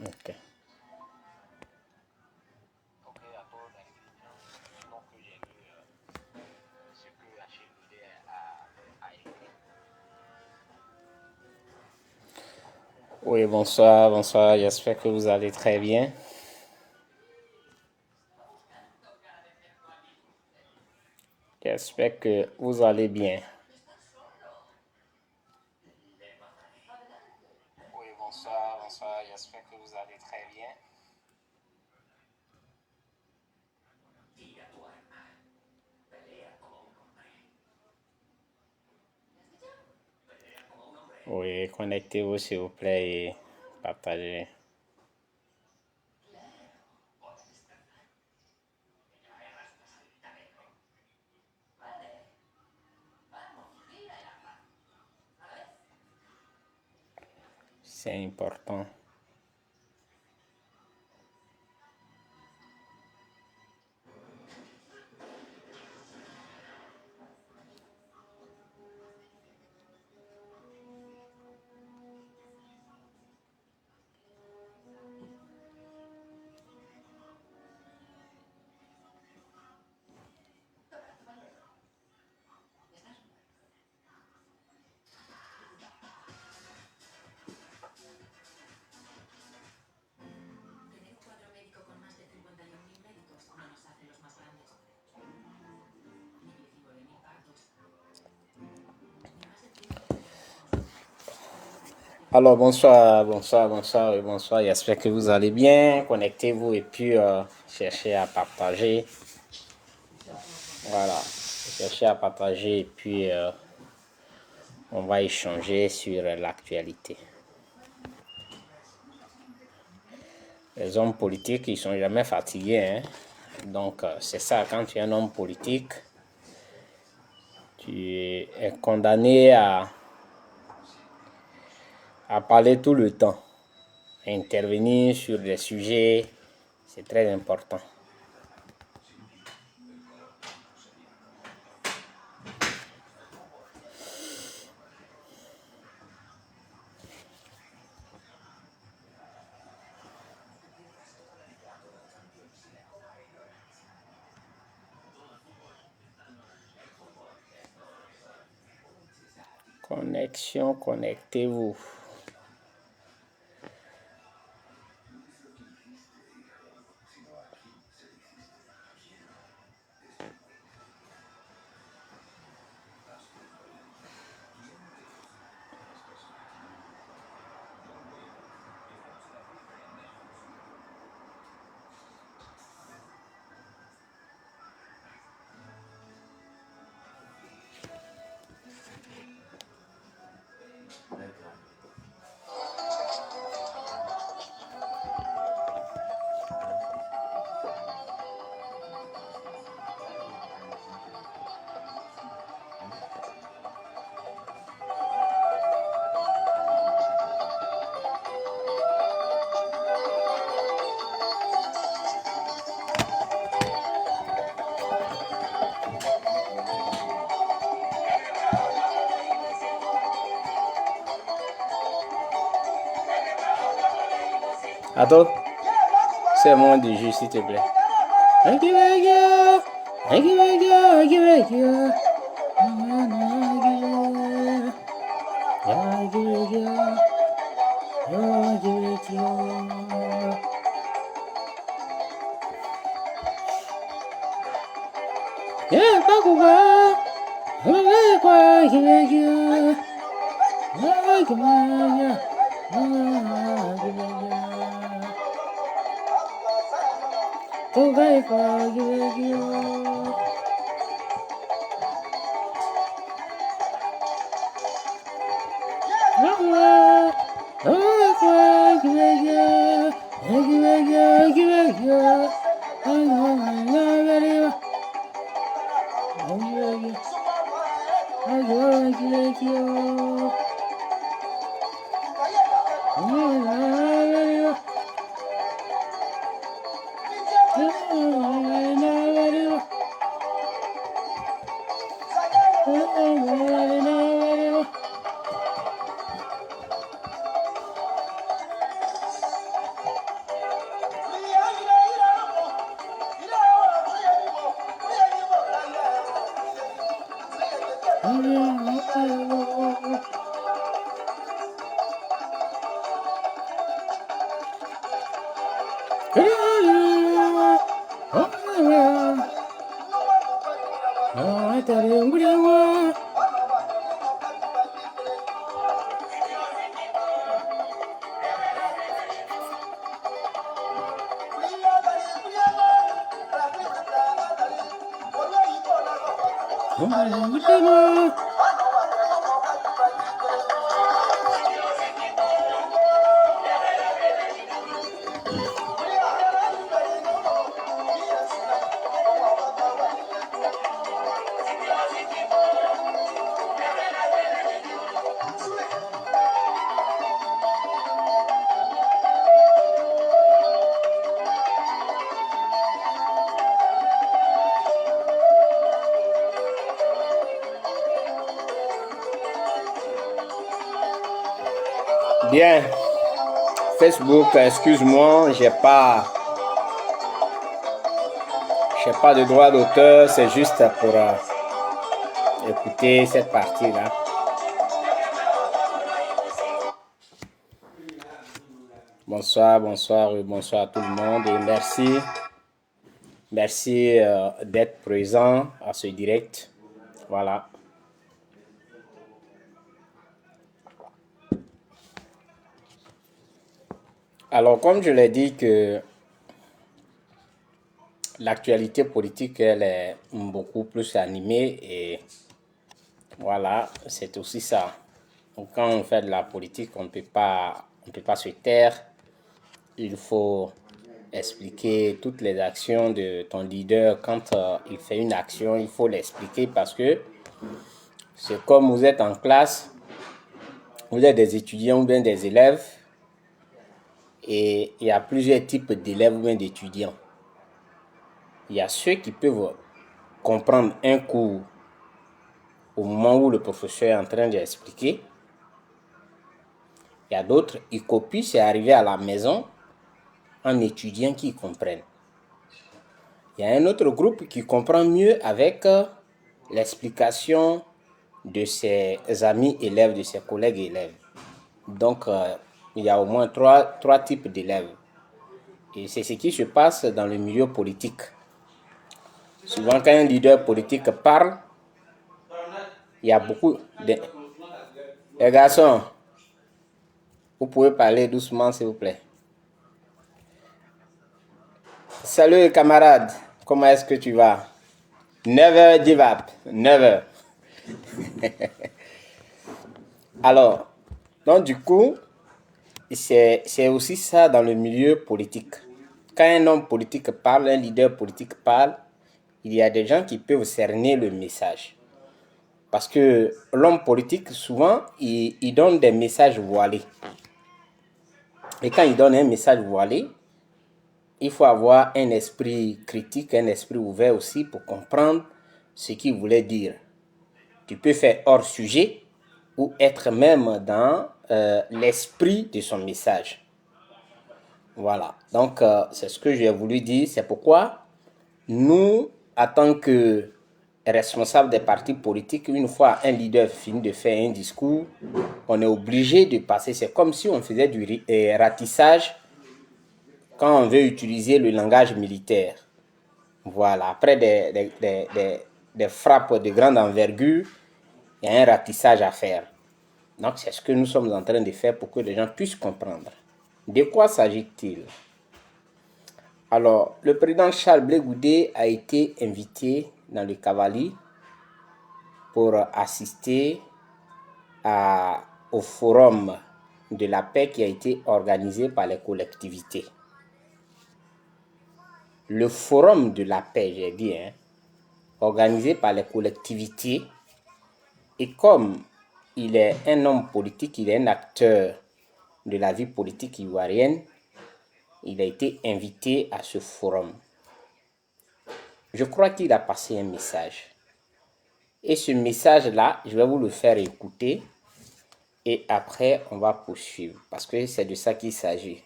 Ok. Oui, bonsoir, bonsoir. J'espère que vous allez très bien. J'espère que vous allez bien. Oui, bonsoir, bonsoir. J'espère que vous allez très bien. Oui, connectez-vous s'il vous plaît et partagez. C'est important. Alors, bonsoir, bonsoir, bonsoir et bonsoir. J'espère que vous allez bien. Connectez-vous et puis cherchez à partager. Voilà. Cherchez à partager et puis on va échanger sur l'actualité. Les hommes politiques, ils sont jamais fatigués, hein. Donc, c'est ça, quand tu es un homme politique, tu es condamné à parler tout le temps, à intervenir sur des sujets, c'est très important. Connexion, connectez-vous. Attends, c'est un moment de jeu, s'il te plaît. Thank you, thank you. Thank you, thank you, thank you, thank you. Yeah, pas quoi. Quoi, Bien, Facebook, excuse-moi, j'ai pas de droit d'auteur, c'est juste pour écouter cette partie-là. Bonsoir, bonsoir, bonsoir à tout le monde et merci d'être présent à ce direct. Voilà. Alors, comme je l'ai dit que l'actualité politique, elle est beaucoup plus animée et voilà, c'est aussi ça. Donc, quand on fait de la politique, on ne peut pas se taire. Il faut expliquer toutes les actions de ton leader. Quand il fait une action, il faut l'expliquer parce que c'est comme vous êtes en classe, vous êtes des étudiants ou bien des élèves et il y a plusieurs types d'élèves ou bien d'étudiants. Il y a ceux qui peuvent comprendre un cours au moment où le professeur est en train d'expliquer. Il y a d'autres, ils copient, c'est arrivé à la maison en étudiant qui comprennent. Il y a un autre groupe qui comprend mieux avec l'explication de ses amis élèves, de ses collègues élèves. Donc, il y a au moins trois types d'élèves. Et c'est ce qui se passe dans le milieu politique. Souvent, quand un leader politique parle, il y a beaucoup de... Les garçons, vous pouvez parler doucement, s'il vous plaît. Salut camarade, comment est-ce que tu vas? Never give up, never. Alors, donc du coup, c'est aussi ça dans le milieu politique. Quand un homme politique parle, un leader politique parle, il y a des gens qui peuvent cerner le message. Parce que l'homme politique, souvent, il donne des messages voilés. Et quand il donne un message voilé, il faut avoir un esprit critique, un esprit ouvert aussi pour comprendre ce qu'il voulait dire. Tu peux faire hors sujet ou être même dans l'esprit de son message. Voilà, donc c'est ce que j'ai voulu dire. C'est pourquoi nous, en tant que responsables des partis politiques, une fois un leader finit de faire un discours, on est obligé de passer. C'est comme si on faisait du ratissage quand on veut utiliser le langage militaire. Voilà, après des frappes de grande envergure, il y a un ratissage à faire. Donc c'est ce que nous sommes en train de faire pour que les gens puissent comprendre. De quoi s'agit-il? Alors, le président Charles Blé Goudé a été invité dans le Cavali pour assister au forum de la paix qui a été organisé par les collectivités. Le forum de la paix, j'ai dit, organisé par les collectivités, et comme il est un homme politique, il est un acteur de la vie politique ivoirienne, il a été invité à ce forum. Je crois qu'il a passé un message. Et ce message-là, je vais vous le faire écouter et après, on va poursuivre parce que c'est de ça qu'il s'agit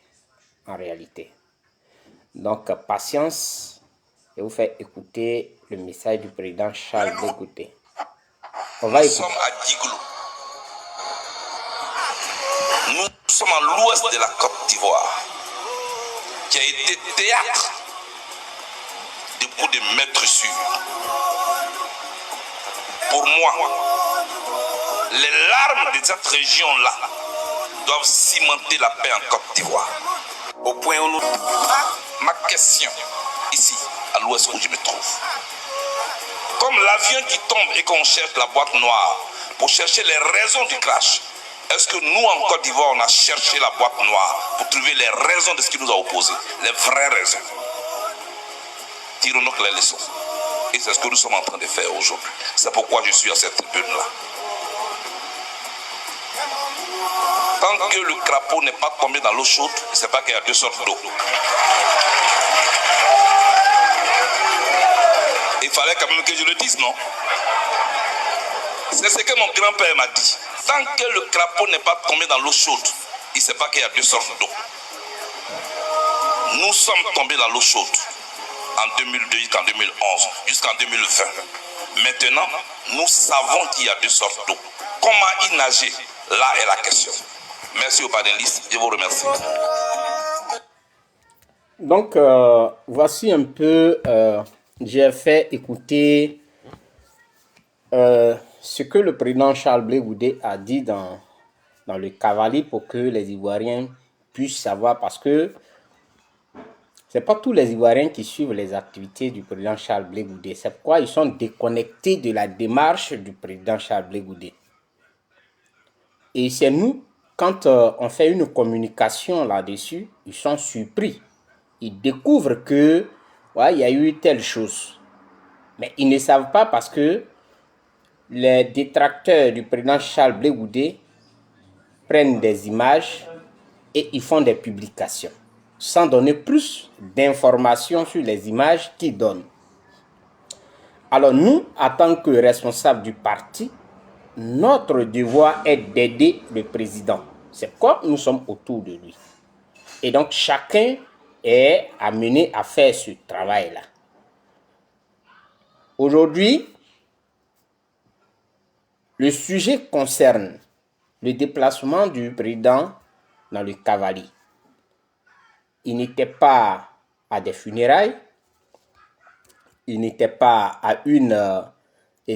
en réalité. Donc, patience, je vous fais écouter le message du président Charles Blé Goudé. Nous sommes à Diglou. Nous sommes à l'ouest de la Côte d'Ivoire, qui a été théâtre de coups de maître sûr. Pour moi, les larmes de cette région-là doivent cimenter la paix en Côte d'Ivoire. Au point où nous... Ma question, ici, à l'ouest où je me trouve, comme l'avion qui tombe et qu'on cherche la boîte noire pour chercher les raisons du crash, est-ce que nous, en Côte d'Ivoire, on a cherché la boîte noire pour trouver les raisons de ce qui nous a opposés, les vraies raisons? Tirons donc les leçons. Et c'est ce que nous sommes en train de faire aujourd'hui. C'est pourquoi je suis à cette tribune-là. Tant que le crapaud n'est pas tombé dans l'eau chaude, je ne sais pas qu'il y a deux sortes d'eau. Il fallait quand même que je le dise, non? C'est ce que mon grand-père m'a dit. Tant que le crapaud n'est pas tombé dans l'eau chaude, il ne sait pas qu'il y a deux sortes d'eau. Nous sommes tombés dans l'eau chaude en 2002 jusqu'en 2011, jusqu'en 2020. Maintenant, nous savons qu'il y a deux sortes d'eau. Comment y nager? Là est la question. Merci aux panélistes, je vous remercie. Donc, voici un peu, j'ai fait écouter ce que le président Charles Blé Goudé a dit dans le Cavali pour que les Ivoiriens puissent savoir, parce que c'est pas tous les Ivoiriens qui suivent les activités du président Charles Blé Goudé. C'est pourquoi ils sont déconnectés de la démarche du président Charles Blé Goudé. Et c'est nous, quand on fait une communication là-dessus, ils sont surpris. Ils découvrent que ouais, il y a eu telle chose. Mais ils ne savent pas parce que les détracteurs du président Charles Blé Goudé prennent des images et ils font des publications sans donner plus d'informations sur les images qu'ils donnent. Alors nous, en tant que responsables du parti, notre devoir est d'aider le président. C'est pourquoi nous sommes autour de lui. Et donc chacun est amené à faire ce travail-là. Aujourd'hui, le sujet concerne le déplacement du président dans le Cavali. Il n'était pas à des funérailles, il n'était pas à une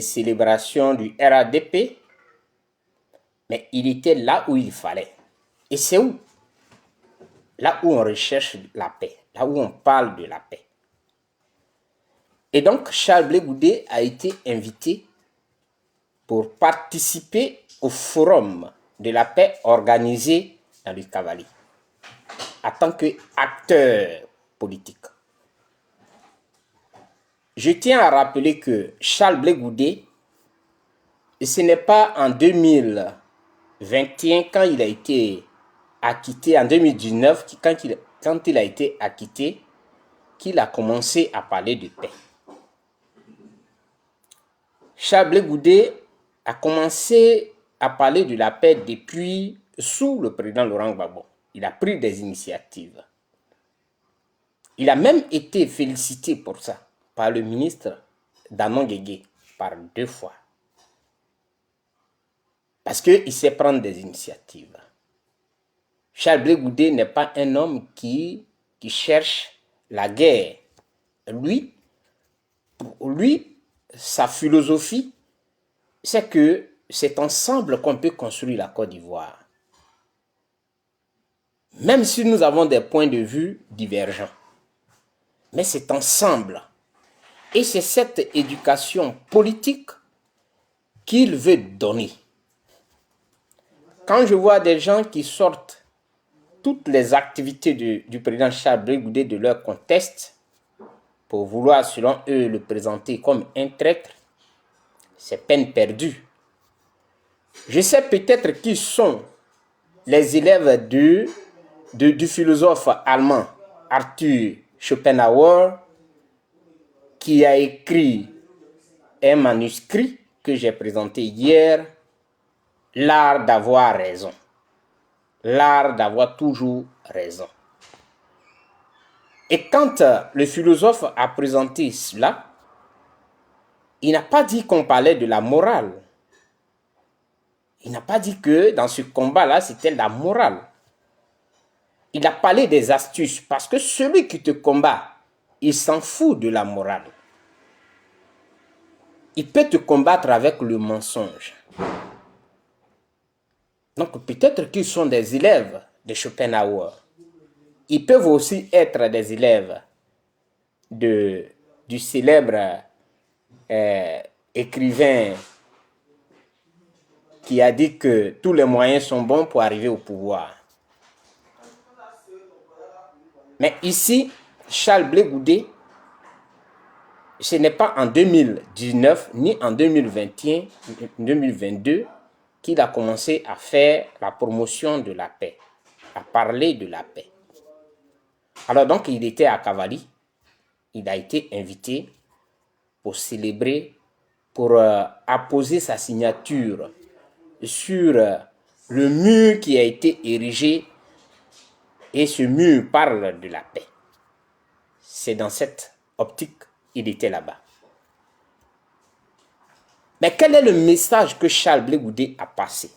célébration du RADP, mais il était là où il fallait. Et c'est où? Là où on recherche la paix, là où on parle de la paix. Et donc, Charles Blé Goudé a été invité pour participer au forum de la paix organisé dans le Cavali, en tant qu'acteur politique. Je tiens à rappeler que Charles Blé Goudé, ce n'est pas en 2021, quand il a été acquitté, en 2019, quand il a été acquitté, qu'il a commencé à parler de paix. Charles Blé Goudé a commencé à parler de la paix depuis sous le président Laurent Gbagbo. Il a pris des initiatives. Il a même été félicité pour ça par le ministre Danon Guégué par 2 fois. Parce qu'il sait prendre des initiatives. Charles Blé Goudé n'est pas un homme qui cherche la guerre. Pour lui, sa philosophie, c'est que c'est ensemble qu'on peut construire la Côte d'Ivoire. Même si nous avons des points de vue divergents. Mais c'est ensemble. Et c'est cette éducation politique qu'il veut donner. Quand je vois des gens qui sortent toutes les activités du président Charles Blé Goudé de leur contexte pour vouloir, selon eux, le présenter comme un traître, c'est peine perdue. Je sais peut-être qui sont les élèves du philosophe allemand Arthur Schopenhauer, qui a écrit un manuscrit que j'ai présenté hier, L'art d'avoir raison. L'art d'avoir toujours raison. Et quand le philosophe a présenté cela, il n'a pas dit qu'on parlait de la morale. Il n'a pas dit que dans ce combat-là, c'était la morale. Il a parlé des astuces, parce que celui qui te combat, il s'en fout de la morale. il peut te combattre avec le mensonge. Donc peut-être qu'ils sont des élèves de Schopenhauer. Ils peuvent aussi être des élèves du célèbre écrivain qui a dit que tous les moyens sont bons pour arriver au pouvoir. Mais ici, Charles Blé Goudé, ce n'est pas en 2019 ni en 2021, 2022 qu'il a commencé à faire la promotion de la paix, à parler de la paix. Alors donc, il était à Cavali, il a été invité pour célébrer, pour apposer sa signature sur le mur qui a été érigé, et ce mur parle de la paix. C'est dans cette optique qu'il était là-bas. Mais quel est le message que Charles Blé Goudé a passé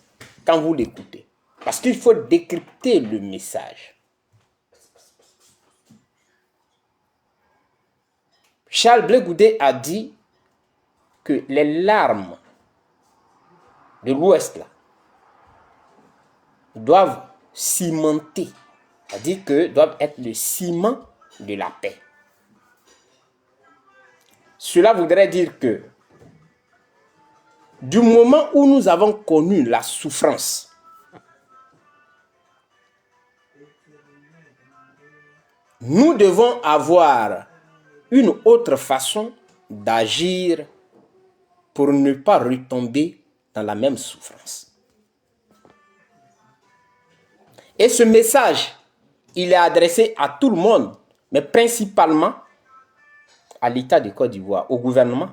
quand vous l'écoutez? Parce qu'il faut décrypter le message. Charles Blé Goudé a dit que les larmes de l'Ouest là doivent cimenter, c'est-à-dire que doivent être le ciment de la paix. Cela voudrait dire que du moment où nous avons connu la souffrance, nous devons avoir une autre façon d'agir pour ne pas retomber dans la même souffrance. Et ce message, il est adressé à tout le monde, mais principalement à l'État de Côte d'Ivoire, au gouvernement.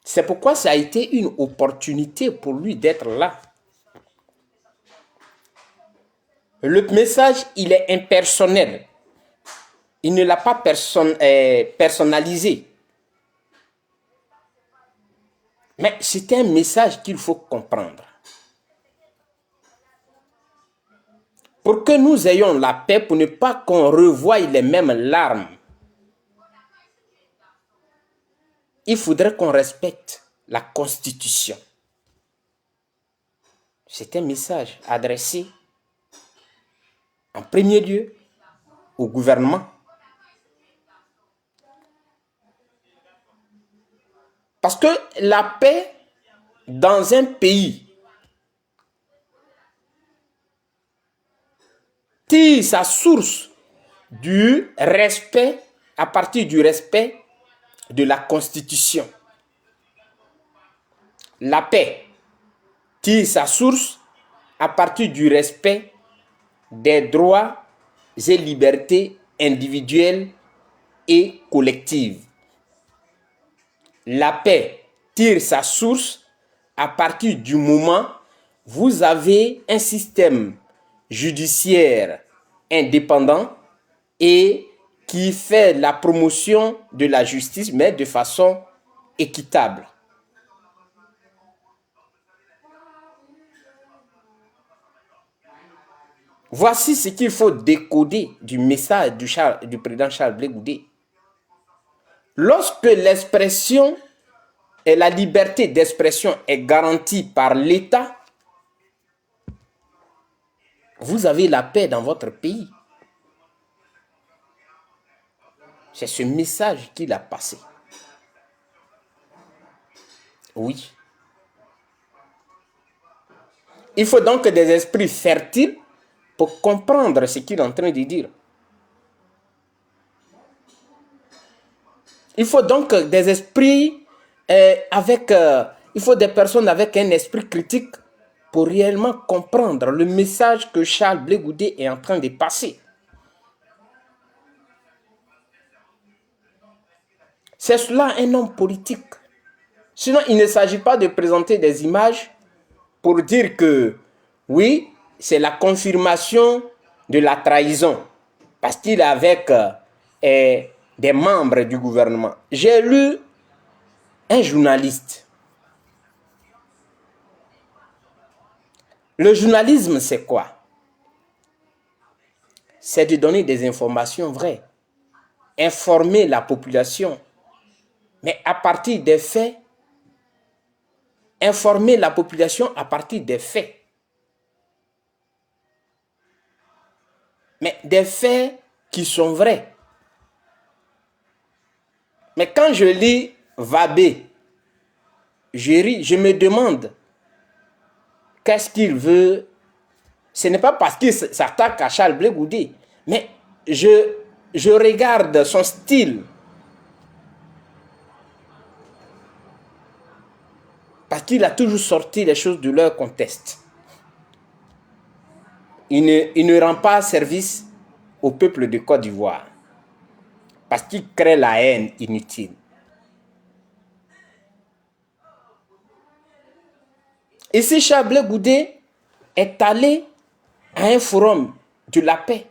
C'est pourquoi ça a été une opportunité pour lui d'être là. Le message, il est impersonnel. Il ne l'a pas personnalisé. Mais c'est un message qu'il faut comprendre. Pour que nous ayons la paix, pour ne pas qu'on revoie les mêmes larmes, il faudrait qu'on respecte la Constitution. C'est un message adressé en premier lieu au gouvernement. Parce que la paix dans un pays tire sa source du respect, à partir du respect de la Constitution. La paix tire sa source à partir du respect des droits et libertés individuelles et collectives. La paix tire sa source à partir du moment où vous avez un système judiciaire indépendant et qui fait la promotion de la justice, mais de façon équitable. Voici ce qu'il faut décoder du message du président Charles Blé Goudé. Lorsque l'expression et la liberté d'expression est garantie par l'État, vous avez la paix dans votre pays. C'est ce message qu'il a passé. Oui. Il faut donc des esprits fertiles pour comprendre ce qu'il est en train de dire. Il faut donc des esprits il faut des personnes avec un esprit critique pour réellement comprendre le message que Charles Blé Goudé est en train de passer. C'est cela un homme politique. Sinon, il ne s'agit pas de présenter des images pour dire que oui, c'est la confirmation de la trahison. Parce qu'il est avec des membres du gouvernement. J'ai lu un journaliste. Le journalisme, c'est quoi? C'est de donner des informations vraies. Informer la population. mais à partir des faits, informer la population à partir des faits. Mais des faits qui sont vrais. Mais quand je lis Wabé, je ris, je me demande qu'est-ce qu'il veut. Ce n'est pas parce qu'il s'attaque à Charles Blé Goudé, mais je regarde son style. Parce qu'il a toujours sorti les choses de leur contexte. Il ne rend pas service au peuple de Côte d'Ivoire. Parce qu'il crée la haine inutile. Ici, Charles Blé Goudé est allé à un forum de la paix.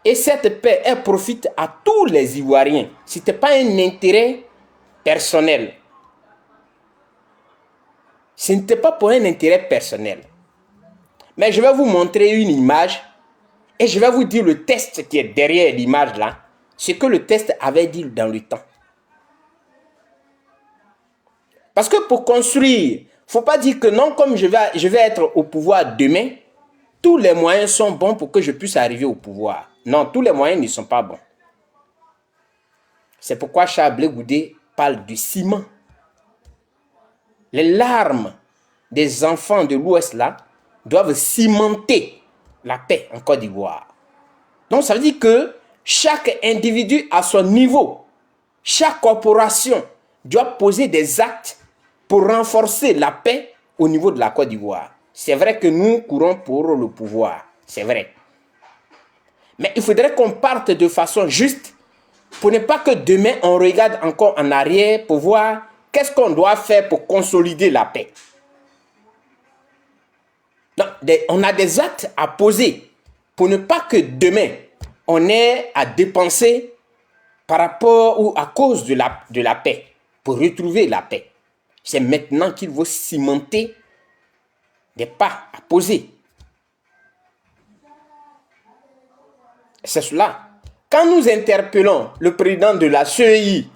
Et cette paix, elle profite à tous les Ivoiriens. Ce n'était pas un intérêt personnel. Ce n'était pas pour un intérêt personnel. Mais je vais vous montrer une image et je vais vous dire le texte qui est derrière l'image là, ce que le texte avait dit dans le temps. Parce que pour construire, il ne faut pas dire que non, comme je vais être au pouvoir demain, tous les moyens sont bons pour que je puisse arriver au pouvoir. Non, tous les moyens ne sont pas bons. C'est pourquoi Charles Blé Goudé parle du ciment. Les larmes des enfants de l'Ouest là doivent cimenter la paix en Côte d'Ivoire. Donc ça veut dire que chaque individu à son niveau, chaque corporation doit poser des actes pour renforcer la paix au niveau de la Côte d'Ivoire. C'est vrai que nous courons pour le pouvoir, c'est vrai. Mais il faudrait qu'on parte de façon juste pour ne pas que demain on regarde encore en arrière pour voir qu'est-ce qu'on doit faire pour consolider la paix. Donc, on a des actes à poser pour ne pas que demain on ait à dépenser par rapport ou à cause de la paix, pour retrouver la paix. C'est maintenant qu'il faut cimenter des pas à poser. C'est cela. Quand nous interpellons le président de la CEI,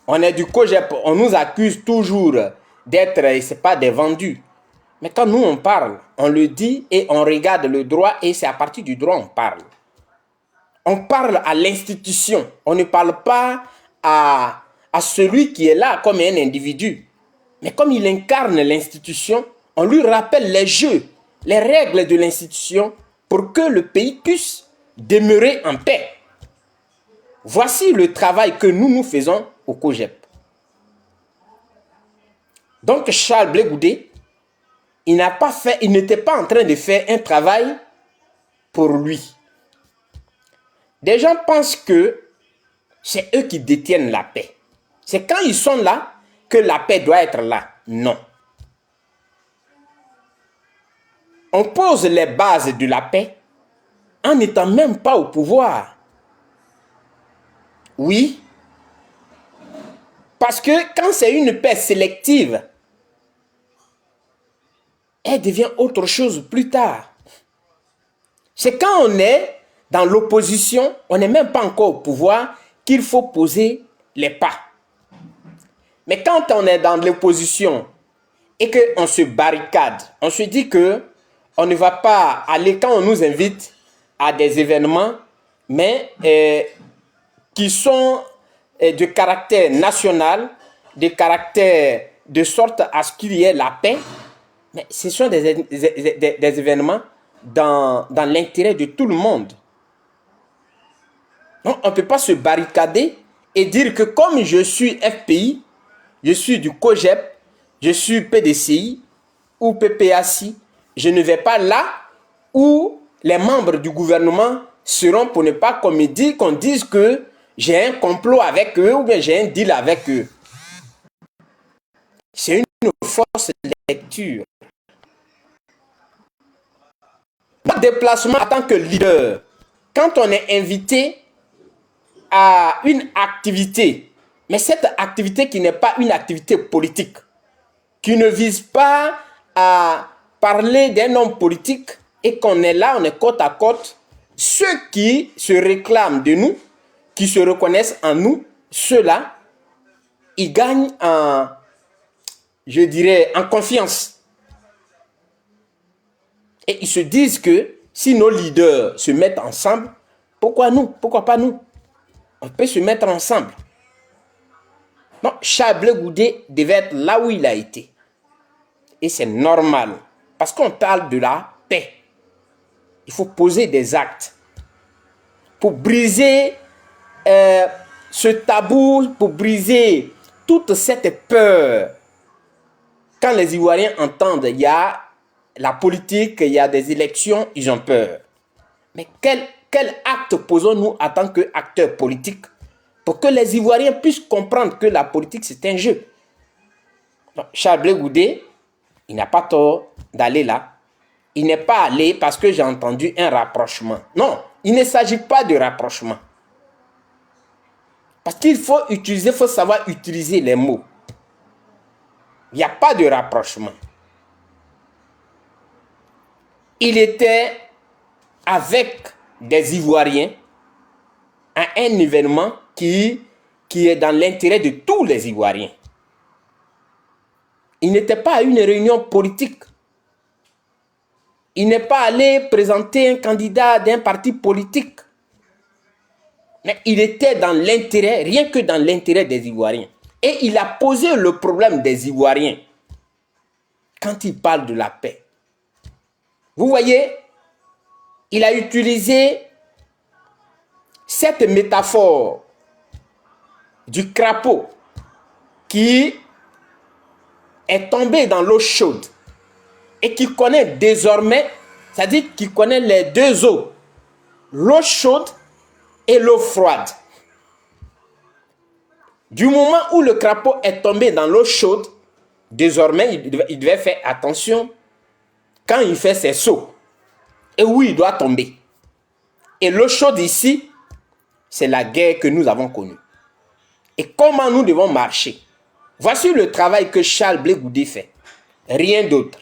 on est du COGEP, on nous accuse toujours d'être, c'est pas des vendus. Mais quand nous on parle, on le dit et on regarde le droit et c'est à partir du droit on parle. On parle à l'institution, on ne parle pas à celui qui est là comme un individu. Mais comme il incarne l'institution, on lui rappelle les jeux, les règles de l'institution pour que le pays puisse demeurer en paix. Voici le travail que nous faisons au COGEP. Donc Charles Blé Goudé, il n'était pas en train de faire un travail pour lui. Des gens pensent que c'est eux qui détiennent la paix. C'est quand ils sont là que la paix doit être là. Non. On pose les bases de la paix en n'étant même pas au pouvoir. Oui. Parce que quand c'est une paix sélective, elle devient autre chose plus tard. C'est quand on est dans l'opposition, on n'est même pas encore au pouvoir, qu'il faut poser les pas. Mais quand on est dans l'opposition et qu'on se barricade, on se dit que on ne va pas aller quand on nous invite à des événements, mais qui sont de caractère national, de caractère de sorte à ce qu'il y ait la paix. Mais ce sont des événements dans l'intérêt de tout le monde. Donc, on ne peut pas se barricader et dire que comme je suis FPI, je suis du COGEP, je suis PDCI ou PPACI, je ne vais pas là où les membres du gouvernement seront pour ne pas qu'on dise que j'ai un complot avec eux ou bien j'ai un deal avec eux. C'est une fausse lecture. Notre déplacement en tant que leader, quand on est invité à une activité, mais cette activité qui n'est pas une activité politique, qui ne vise pas à parler d'un homme politique et qu'on est là, on est côte à côte, ceux qui se réclament de nous qui se reconnaissent en nous, ceux-là, ils gagnent en, je dirais, en confiance. Et ils se disent que si nos leaders se mettent ensemble, pourquoi nous? Pourquoi pas nous? On peut se mettre ensemble. Non, Charles Blé Goudé devait être là où il a été. Et c'est normal. Parce qu'on parle de la paix. Il faut poser des actes. Pour briser ce tabou, pour briser toute cette peur. Quand les Ivoiriens entendent, il y a la politique, il y a des élections, ils ont peur. Mais quel acte posons-nous en tant qu'acteurs politiques pour que les Ivoiriens puissent comprendre que la politique, c'est un jeu? Donc, Charles Blé Goudé, il n'a pas tort d'aller là. Il n'est pas allé parce que j'ai entendu un rapprochement. Non, il ne s'agit pas de rapprochement. Parce qu'il faut savoir utiliser les mots. Il n'y a pas de rapprochement. Il était avec des Ivoiriens à un événement qui est dans l'intérêt de tous les Ivoiriens. Il n'était pas à une réunion politique. Il n'est pas allé présenter un candidat d'un parti politique. Mais il était dans l'intérêt, rien que dans l'intérêt des Ivoiriens. Et il a posé le problème des Ivoiriens quand il parle de la paix. Vous voyez, il a utilisé cette métaphore du crapaud qui est tombé dans l'eau chaude et qui connaît désormais, c'est-à-dire qui connaît les deux eaux, l'eau chaude et l'eau froide. Du moment où le crapaud est tombé dans l'eau chaude, désormais il devait faire attention quand il fait ses sauts et où il doit tomber. Et l'eau chaude ici, c'est la guerre que nous avons connue. Et comment nous devons marcher. Voici le travail que Charles Blé Goudé fait. Rien d'autre.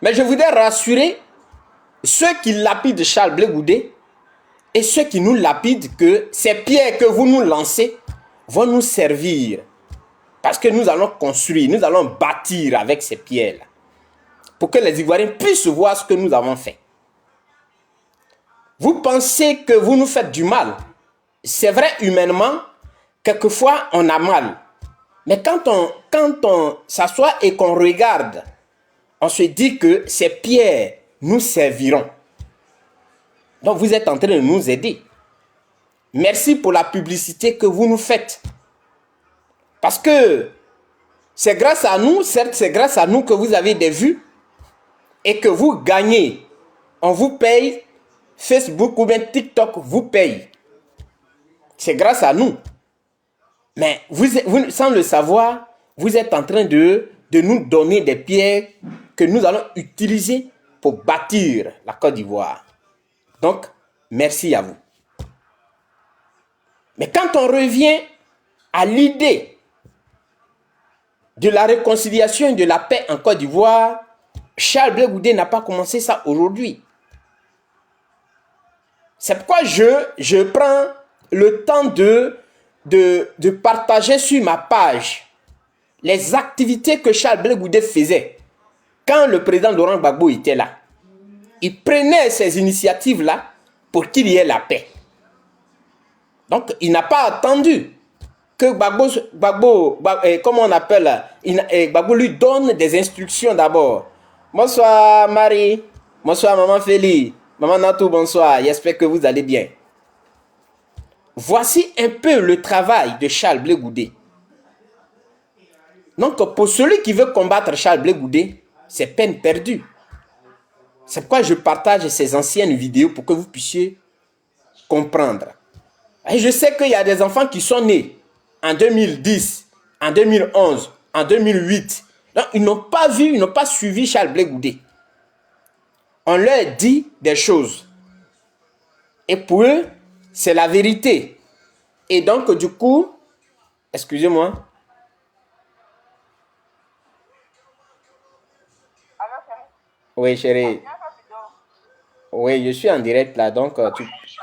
Mais je voudrais rassurer ceux qui lapident Charles Blé Goudé et ceux qui nous lapident que ces pierres que vous nous lancez vont nous servir. Parce que nous allons construire, nous allons bâtir avec ces pierres-là. Pour que les Ivoiriens puissent voir ce que nous avons fait. Vous pensez que vous nous faites du mal. C'est vrai, humainement, quelquefois on a mal. Mais quand on s'assoit et qu'on regarde, on se dit que ces pierres nous serviront. Donc vous êtes en train de nous aider. Merci pour la publicité que vous nous faites. Parce que c'est grâce à nous, certes c'est grâce à nous que vous avez des vues et que vous gagnez. On vous paye, Facebook ou bien TikTok vous paye. C'est grâce à nous. Mais vous, sans le savoir, vous êtes en train de nous donner des pierres que nous allons utiliser pour bâtir la Côte d'Ivoire. Donc, merci à vous. Mais quand on revient à l'idée de la réconciliation et de la paix en Côte d'Ivoire, Charles Blé Goudé n'a pas commencé ça aujourd'hui. C'est pourquoi je prends le temps de partager sur ma page les activités que Charles Blé Goudé faisait quand le président Laurent Gbagbo était là. Il prenait ces initiatives-là pour qu'il y ait la paix. Donc, il n'a pas attendu que Gbagbo comment on appelle, Gbagbo lui donne des instructions d'abord. Bonsoir Marie, bonsoir maman Félie, maman Natou, bonsoir, j'espère que vous allez bien. Voici un peu le travail de Charles Blé Goudé. Donc, pour celui qui veut combattre Charles Blé Goudé, c'est peine perdue. C'est pourquoi je partage ces anciennes vidéos pour que vous puissiez comprendre. Et je sais qu'il y a des enfants qui sont nés en 2010, en 2011, en 2008. Donc, ils n'ont pas vu, ils n'ont pas suivi Charles Blé Goudé. On leur dit des choses. Et pour eux, c'est la vérité. Et donc, du coup, excusez-moi. Oui, chérie. Oui, je suis en direct là, donc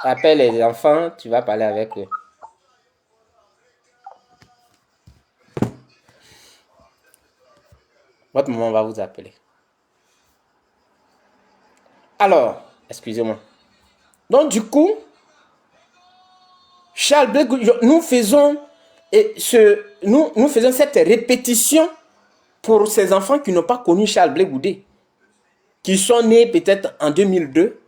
Appelle les enfants, tu vas parler avec eux. Votre maman va vous appeler. Alors, excusez-moi. Donc du coup, Charles Blé Goudé, nous faisons cette répétition pour ces enfants qui n'ont pas connu Charles Blé Goudé, qui sont nés peut-être en 2002,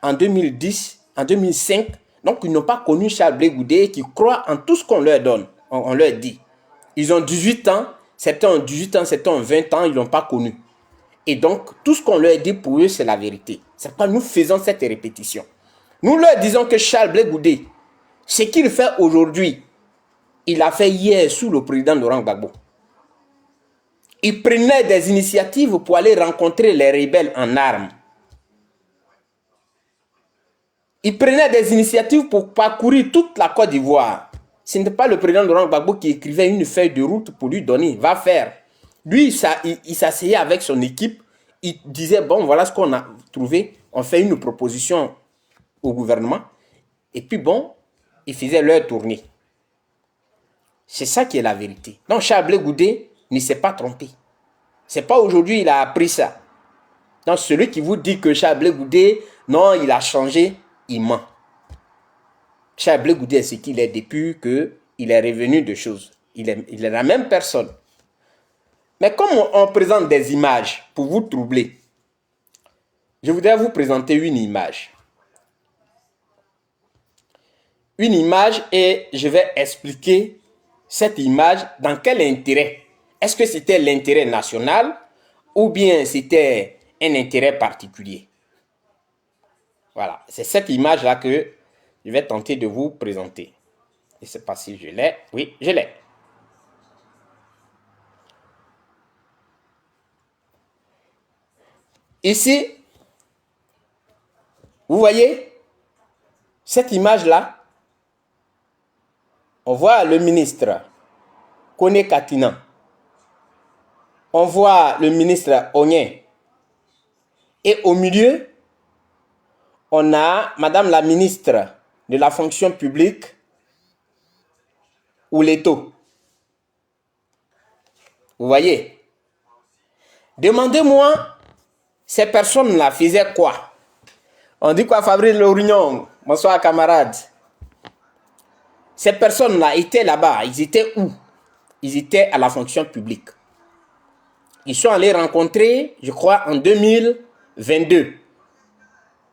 en 2010, en 2005, donc ils n'ont pas connu Charles Blé Goudé, qui croient en tout ce qu'on leur donne, on leur dit. Ils ont 18 ans, certains ont 18 ans, certains ont 20 ans, ils ne l'ont pas connu. Et donc, tout ce qu'on leur dit pour eux, c'est la vérité. C'est pourquoi nous faisons cette répétition. Nous leur disons que Charles Blé Goudé, ce qu'il fait aujourd'hui, il l'a fait hier sous le président Laurent Gbagbo. Il prenait des initiatives pour aller rencontrer les rebelles en armes. Il prenait des initiatives pour parcourir toute la Côte d'Ivoire. Ce n'était pas le président Laurent Gbagbo qui écrivait une feuille de route pour lui donner. Va faire. Lui, il s'asseyait avec son équipe. Il disait, bon, voilà ce qu'on a trouvé. On fait une proposition au gouvernement. Et puis bon, il faisait leur tournée. C'est ça qui est la vérité. Donc Charles Blé Goudé ne s'est pas trompé. C'est pas aujourd'hui il a appris ça. Donc celui qui vous dit que Charles Blé Goudé, non, il a changé, il ment. Charles Blé Goudé est ce qu'il est depuis qu'il est revenu de choses. Il est la même personne. Mais comme on présente des images pour vous troubler, je voudrais vous présenter une image. Une image et je vais expliquer cette image dans quel intérêt. Est-ce que c'était l'intérêt national ou bien c'était un intérêt particulier? Voilà, c'est cette image-là que je vais tenter de vous présenter. Je ne sais pas si je l'ai. Oui, je l'ai. Ici, vous voyez cette image-là? On voit le ministre Kone Katina. On voit le ministre Onyen. Et au milieu, on a Madame la ministre de la fonction publique, Ouleto. Vous voyez? Demandez-moi, ces personnes-là faisaient quoi? On dit quoi, Fabrice Lorignon? Bonsoir, camarades. Ces personnes-là étaient là-bas. Ils étaient où? Ils étaient à la fonction publique. Ils sont allés rencontrer, je crois, en 2022.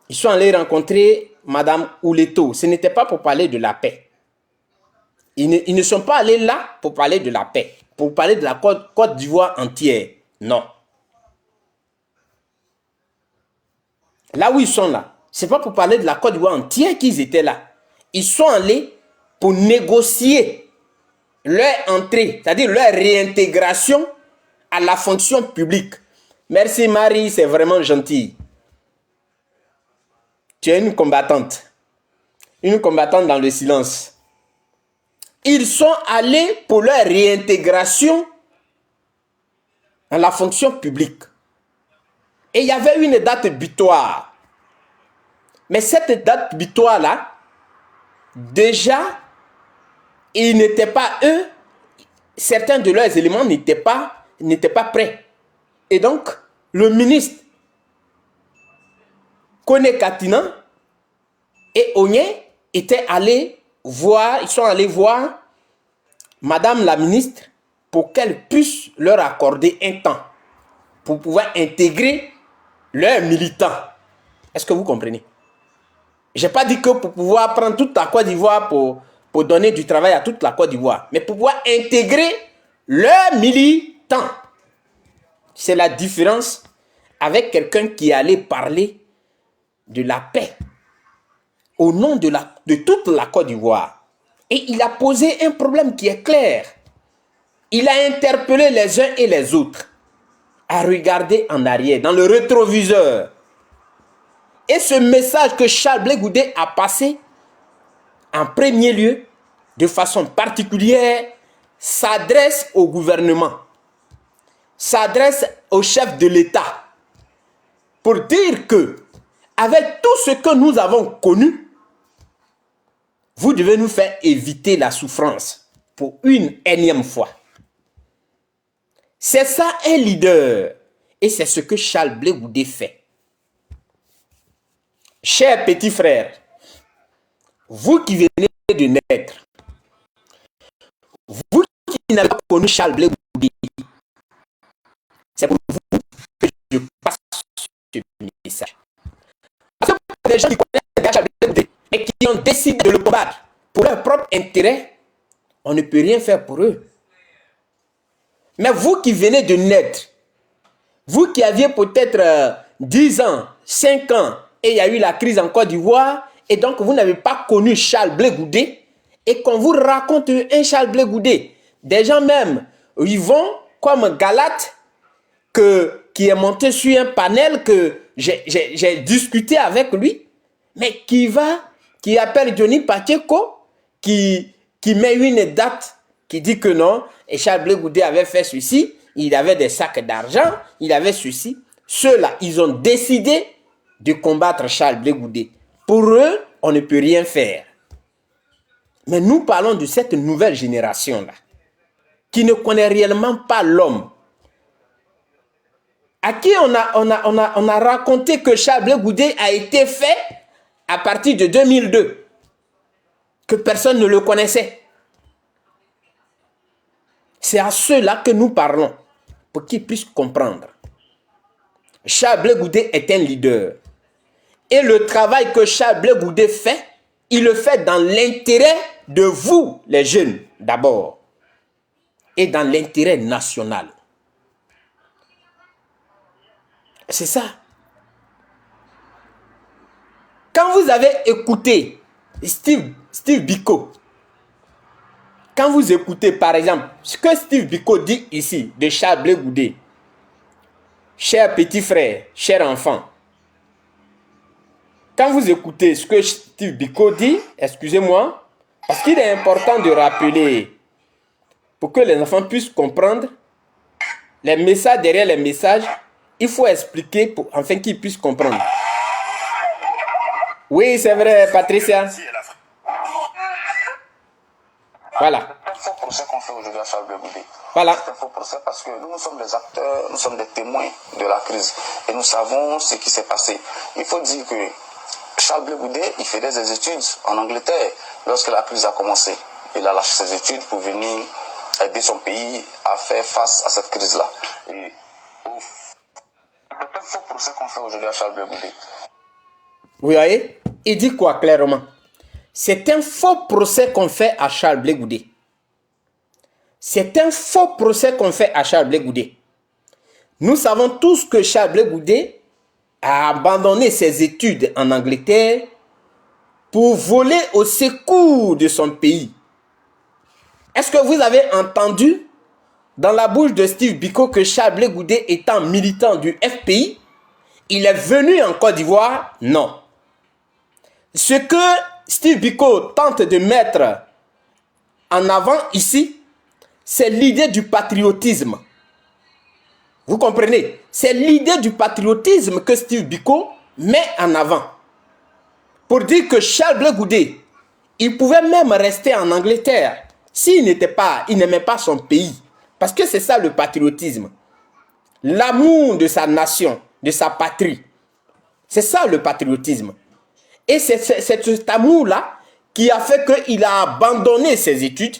Ils sont allés rencontrer Madame Ouleto. Ce n'était pas pour parler de la paix. Ils ne sont pas allés là pour parler de la paix, pour parler de la Côte d'Ivoire entière. Non. Là où ils sont là, ce n'est pas pour parler de la Côte d'Ivoire entière qu'ils étaient là. Ils sont allés pour négocier leur entrée, c'est-à-dire leur réintégration à la fonction publique. Merci Marie, c'est vraiment gentil. Tu es une combattante dans le silence. Ils sont allés pour leur réintégration à la fonction publique. Et il y avait une date butoir. Mais cette date butoir-là, déjà, ils n'étaient pas, eux, certains de leurs éléments n'étaient pas prêts. Et donc, le ministre Kone Katina et Onyen étaient allés voir, ils sont allés voir Madame la ministre pour qu'elle puisse leur accorder un temps pour pouvoir intégrer leurs militants. Est-ce que vous comprenez? Je n'ai pas dit que pour pouvoir prendre toute la Côte d'Ivoire pour donner du travail à toute la Côte d'Ivoire, mais pour pouvoir intégrer leurs militants. C'est la différence avec quelqu'un qui allait parler de la paix au nom de toute la Côte d'Ivoire. Et il a posé un problème qui est clair. Il a interpellé les uns et les autres à regarder en arrière, dans le rétroviseur. Et ce message que Charles Blé Goudé a passé, en premier lieu, de façon particulière, s'adresse au gouvernement, s'adresse au chef de l'État, pour dire que, avec tout ce que nous avons connu, Vous devez nous faire éviter la souffrance pour une énième fois. C'est ça un leader. Et c'est ce que Charles Blé Goudé fait. Chers petits frères, vous qui venez de naître, vous qui n'avez pas connu Charles Blé Goudé, c'est pour vous que je passe ce message. Parce que pour les gens qui connaissent Charles Blé Goudé et qui ont décidé de le combattre pour leur propre intérêt, on ne peut rien faire pour eux. Mais vous qui venez de naître, vous qui aviez peut-être 10 ans, 5 ans, et il y a eu la crise en Côte d'Ivoire, et donc vous n'avez pas connu Charles Blé Goudé, et qu'on vous raconte un Charles Blé Goudé, des gens même, ils vont comme Galate, qui est monté sur un panel que j'ai discuté avec lui, mais qui appelle Johnny Pacheco, qui met une date, qui dit que non, et Charles Blé Goudé avait fait ceci, il avait des sacs d'argent, il avait ceci. Ceux-là, ils ont décidé de combattre Charles Blé Goudé. Pour eux, on ne peut rien faire. Mais nous parlons de cette nouvelle génération-là, qui ne connaît réellement pas l'homme, à qui on a raconté que Charles Blé Goudé a été fait à partir de 2002, que personne ne le connaissait. C'est à ceux-là que nous parlons, pour qu'ils puissent comprendre. Charles Blé Goudé est un leader. Et le travail que Charles Blé Goudé fait, il le fait dans l'intérêt de vous, les jeunes, d'abord. Et dans l'intérêt national. C'est ça. Quand vous avez écouté Steve Biko, quand vous écoutez par exemple ce que Steve Biko dit ici de Charles Blé Goudé, cher petit frère, cher enfant, quand vous écoutez ce que Steve Biko dit, excusez-moi, parce qu'il est important de rappeler, pour que les enfants puissent comprendre, les messages derrière les messages, il faut expliquer afin qu'ils puissent comprendre. Oui, c'est vrai, Patricia. Voilà. C'est un faux procès qu'on fait aujourd'hui à Charles Blé Goudé. Voilà. C'est un faux procès parce que nous sommes des acteurs, nous sommes des témoins de la crise. Et nous savons ce qui s'est passé. Il faut dire que Charles Blé Goudé, il faisait des études en Angleterre lorsque la crise a commencé. Il a lâché ses études pour venir aider son pays à faire face à cette crise-là. Et c'est un faux procès qu'on fait aujourd'hui à Charles Blé Goudé. Vous voyez, il dit quoi clairement? C'est un faux procès qu'on fait à Charles Blé Goudé. C'est un faux procès qu'on fait à Charles Blé Goudé. Nous savons tous que Charles Blé Goudé a abandonné ses études en Angleterre pour voler au secours de son pays. Est-ce que vous avez entendu dans la bouche de Steve Biko que Charles Blé Goudé, étant militant du FPI, il est venu en Côte d'Ivoire? Non. Ce que Steve Biko tente de mettre en avant ici, c'est l'idée du patriotisme. Vous comprenez? C'est l'idée du patriotisme que Steve Biko met en avant. Pour dire que Charles Blé Goudé, il pouvait même rester en Angleterre s'il n'aimait pas son pays. Parce que c'est ça le patriotisme. L'amour de sa nation, de sa patrie. C'est ça le patriotisme. Et c'est cet amour-là qui a fait qu'il a abandonné ses études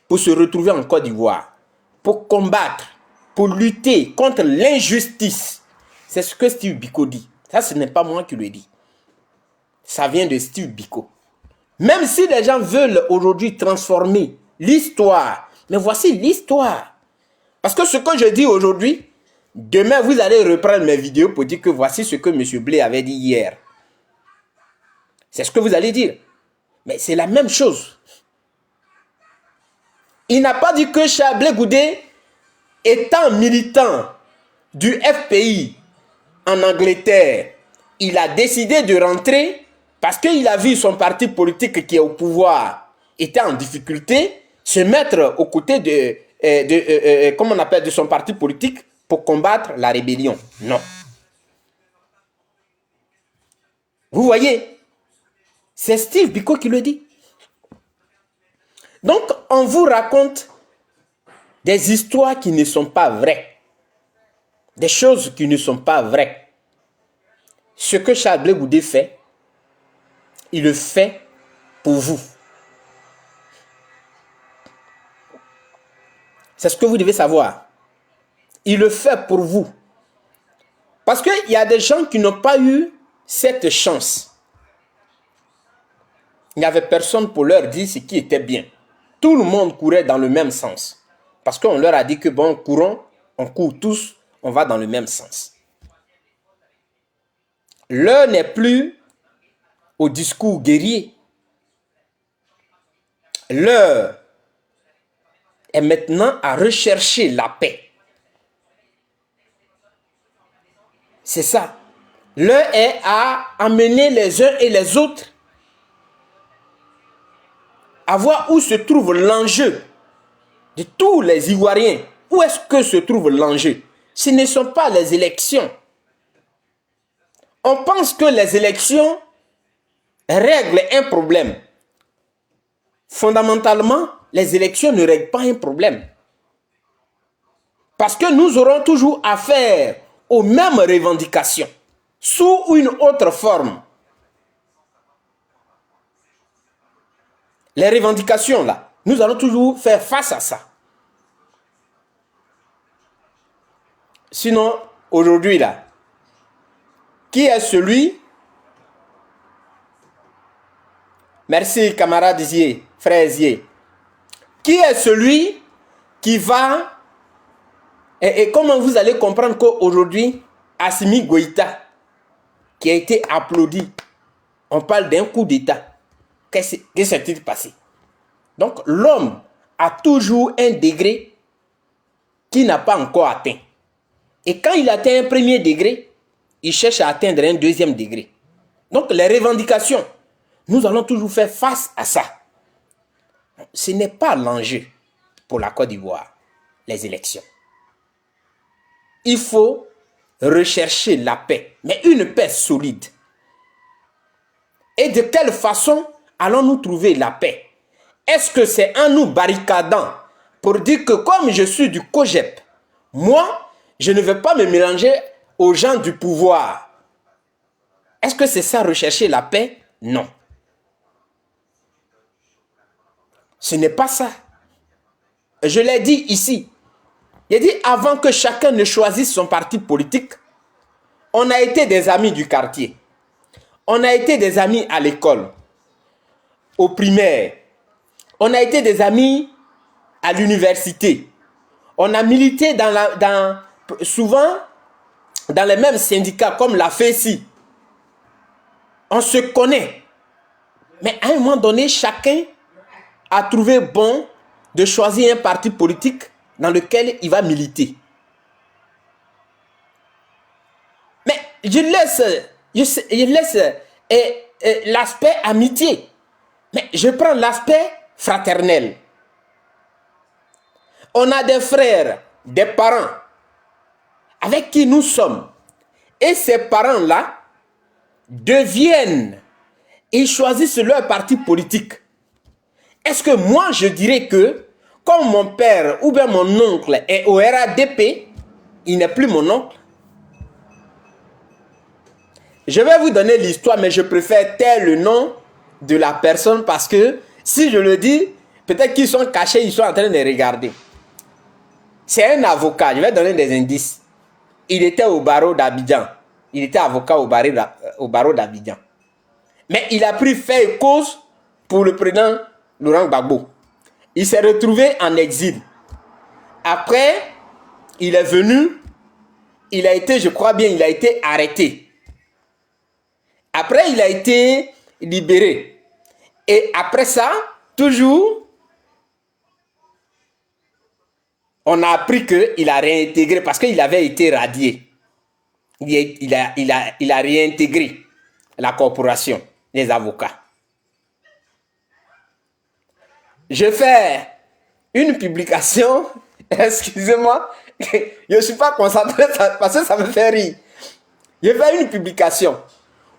pour se retrouver en Côte d'Ivoire, pour combattre, pour lutter contre l'injustice. C'est ce que Steve Biko dit. Ça, ce n'est pas moi qui le dis. Ça vient de Steve Biko. Même si les gens veulent aujourd'hui transformer l'histoire, mais voici l'histoire. Parce que ce que je dis aujourd'hui, demain vous allez reprendre mes vidéos pour dire que voici ce que M. Blé avait dit hier. C'est ce que vous allez dire. Mais c'est la même chose. Il n'a pas dit que Charles Blé Goudé, étant militant du FPI en Angleterre, il a décidé de rentrer parce qu'il a vu son parti politique qui est au pouvoir était en difficulté, se mettre aux côtés comment on appelle, de son parti politique pour combattre la rébellion. Non. Vous voyez, c'est Steve Biko qui le dit. Donc, on vous raconte des histoires qui ne sont pas vraies. Des choses qui ne sont pas vraies. Ce que Charles Blé Goudé fait, il le fait pour vous. C'est ce que vous devez savoir. Il le fait pour vous. Parce qu'il y a des gens qui n'ont pas eu cette chance. Il n'y avait personne pour leur dire ce qui était bien. Tout le monde courait dans le même sens. Parce qu'on leur a dit que bon, courons, on court tous, on va dans le même sens. L'heure n'est plus au discours guerrier. L'heure est maintenant à rechercher la paix. C'est ça. L'heure est à amener les uns et les autres à voir où se trouve l'enjeu de tous les Ivoiriens. Où est-ce que se trouve l'enjeu? Ce ne sont pas les élections. On pense que les élections règlent un problème. Fondamentalement, les élections ne règlent pas un problème. Parce que nous aurons toujours affaire aux mêmes revendications, sous une autre forme. Les revendications là, nous allons toujours faire face à ça. Sinon, aujourd'hui là, qui est celui? Merci camarade Zier, frère Zier. Qui est celui qui va... Et comment vous allez comprendre qu'aujourd'hui, Assimi Goïta, qui a été applaudi, on parle d'un coup d'État. Qu'est-ce qui s'est-il passé? Donc, l'homme a toujours un degré qu'il n'a pas encore atteint. Et quand il atteint un premier degré, il cherche à atteindre un deuxième degré. Donc, les revendications, nous allons toujours faire face à ça. Ce n'est pas l'enjeu pour la Côte d'Ivoire, les élections. Il faut rechercher la paix, mais une paix solide. Et de quelle façon allons-nous trouver la paix? Est-ce que c'est en nous barricadant pour dire que comme je suis du COJEP, moi, je ne vais pas me mélanger aux gens du pouvoir? Est-ce que c'est ça rechercher la paix? Non. Ce n'est pas ça. Je l'ai dit ici. J'ai dit avant que chacun ne choisisse son parti politique, on a été des amis du quartier. On a été des amis à l'école, au primaire. On a été des amis à l'université. On a milité souvent dans les mêmes syndicats comme la FESI. On se connaît. Mais à un moment donné, chacun a trouvé bon de choisir un parti politique dans lequel il va militer. Mais je laisse l'aspect amitié. Mais je prends l'aspect fraternel. On a des frères, des parents avec qui nous sommes. Et ces parents-là deviennent, ils choisissent leur parti politique. Est-ce que moi je dirais que comme mon père ou bien mon oncle est au RADP, il n'est plus mon oncle? Je vais vous donner l'histoire, mais je préfère taire le nom de la personne parce que si je le dis, peut-être qu'ils sont cachés, ils sont en train de regarder. C'est un avocat, je vais donner des indices. Il était au barreau d'Abidjan. Il était avocat au barreau d'Abidjan. Mais il a pris fait et cause pour le président Laurent Gbagbo. Il s'est retrouvé en exil. Après, il est venu, il a été, je crois bien, il a été arrêté. Après, il a été libéré. Et après ça, toujours, on a appris qu'il a réintégré parce qu'il avait été radié. Il a réintégré la corporation, les avocats. Je fais une publication, excusez-moi, je ne suis pas concentré parce que ça me fait rire. Je fais une publication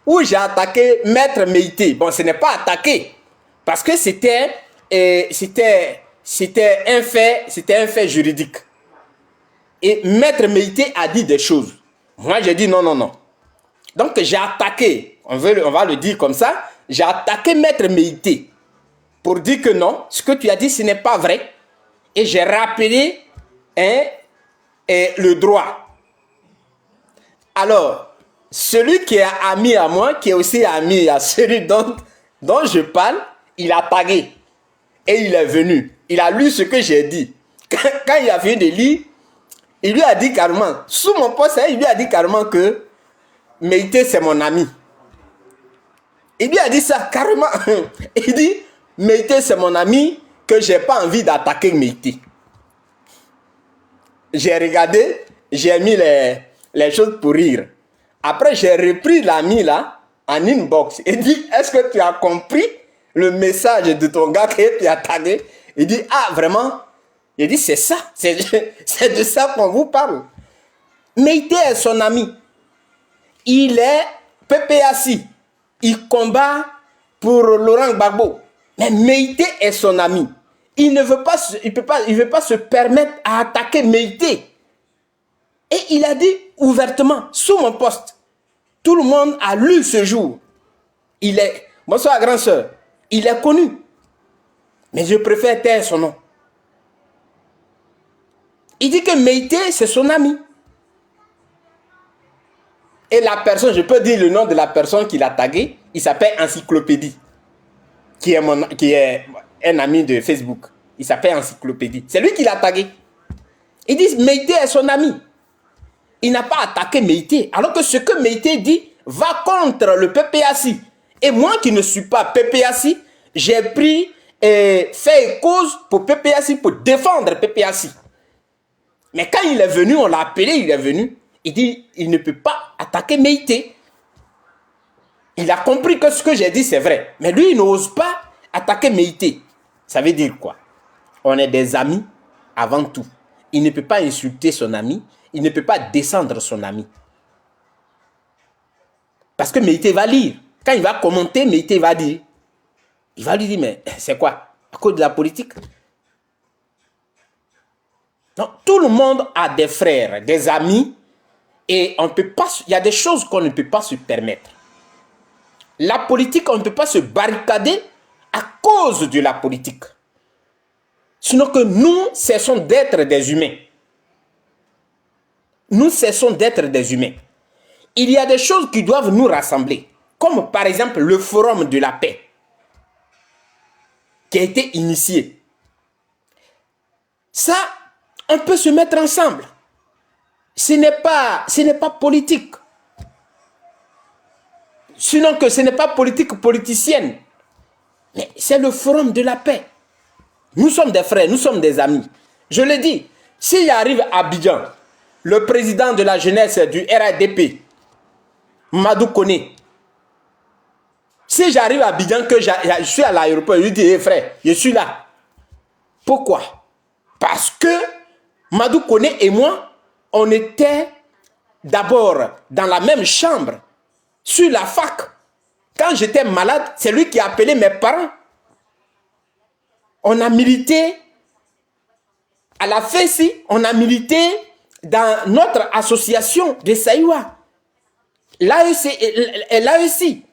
où j'ai attaqué Maître Meïté. Bon, ce n'est pas attaqué parce que c'était et c'était un fait juridique. Et Maître Meïté a dit des choses. Moi, j'ai dit non, non, non. Donc, j'ai attaqué, on va le dire comme ça, j'ai attaqué Maître Meïté pour dire que non, ce que tu as dit, ce n'est pas vrai. Et j'ai rappelé le droit. Alors, celui qui est ami à moi, qui est aussi ami à celui dont je parle, il a tagué. Et il est venu. Il a lu ce que j'ai dit. Quand il a fini de lire, il lui a dit carrément, sous mon poste, il lui a dit carrément que Meïté, c'est mon ami. Il lui a dit ça carrément. Il dit, Meïté, c'est mon ami, que j'ai pas envie d'attaquer Meïté. J'ai regardé, j'ai mis les choses pour rire. Après, j'ai repris l'ami là, en inbox. Il dit, est-ce que tu as compris le message de ton gars que tu as tagué? Il dit, ah, vraiment? Il dit, c'est ça, c'est de ça qu'on vous parle. Meïté est son ami. Il est PPAC. Il combat pour Laurent Gbagbo. Mais Meïté est son ami. Il ne veut pas, il veut pas se permettre à attaquer Meïté. Et il a dit ouvertement, sous mon poste, tout le monde a lu ce jour. Il est, bonsoir grand soeur, il est connu. Mais je préfère taire son nom. Il dit que Meïté, c'est son ami. Et la personne, je peux dire le nom de la personne qui l'a tagué, il s'appelle Encyclopédie, qui est un ami de Facebook. Il s'appelle Encyclopédie. C'est lui qui l'a tagué. Il dit Meïté est son ami. Il n'a pas attaqué Meïté. Alors que ce que Meïté dit va contre le PPAC. Et moi qui ne suis pas PPAC, j'ai pris fait cause pour PPAC, pour défendre PPAC. Mais quand il est venu, on l'a appelé, il est venu. Il dit, il ne peut pas attaquer Meïté. Il a compris que ce que j'ai dit, c'est vrai. Mais lui, il n'ose pas attaquer Meïté. Ça veut dire quoi? On est des amis avant tout. Il ne peut pas insulter son ami. Il ne peut pas descendre son ami. Parce que Meïté va lire. Quand il va commenter, Meïté va dire. Il va lui dire, mais c'est quoi? À cause de la politique? Donc, tout le monde a des frères, des amis. Et on peut pas, il y a des choses qu'on ne peut pas se permettre. La politique, on ne peut pas se barricader à cause de la politique. Sinon que nous cessons d'être des humains. Nous cessons d'être des humains. Il y a des choses qui doivent nous rassembler. Comme par exemple le forum de la paix qui a été initié. Ça, on peut se mettre ensemble. Ce n'est pas politique. Sinon que ce n'est pas politique politicienne. Mais c'est le forum de la paix. Nous sommes des frères, nous sommes des amis. Je le dis, s'il arrive à Abidjan, le président de la jeunesse du RADP, Madou Koné, si j'arrive à Abidjan, que je suis à l'aéroport, je lui dis, hey, frère, je suis là. Pourquoi? Parce que Madou Koné et moi, on était d'abord dans la même chambre, sur la fac. Quand j'étais malade, c'est lui qui a appelé mes parents. On a milité à la FESI, on a milité dans notre association de Saïwa, l'AEC,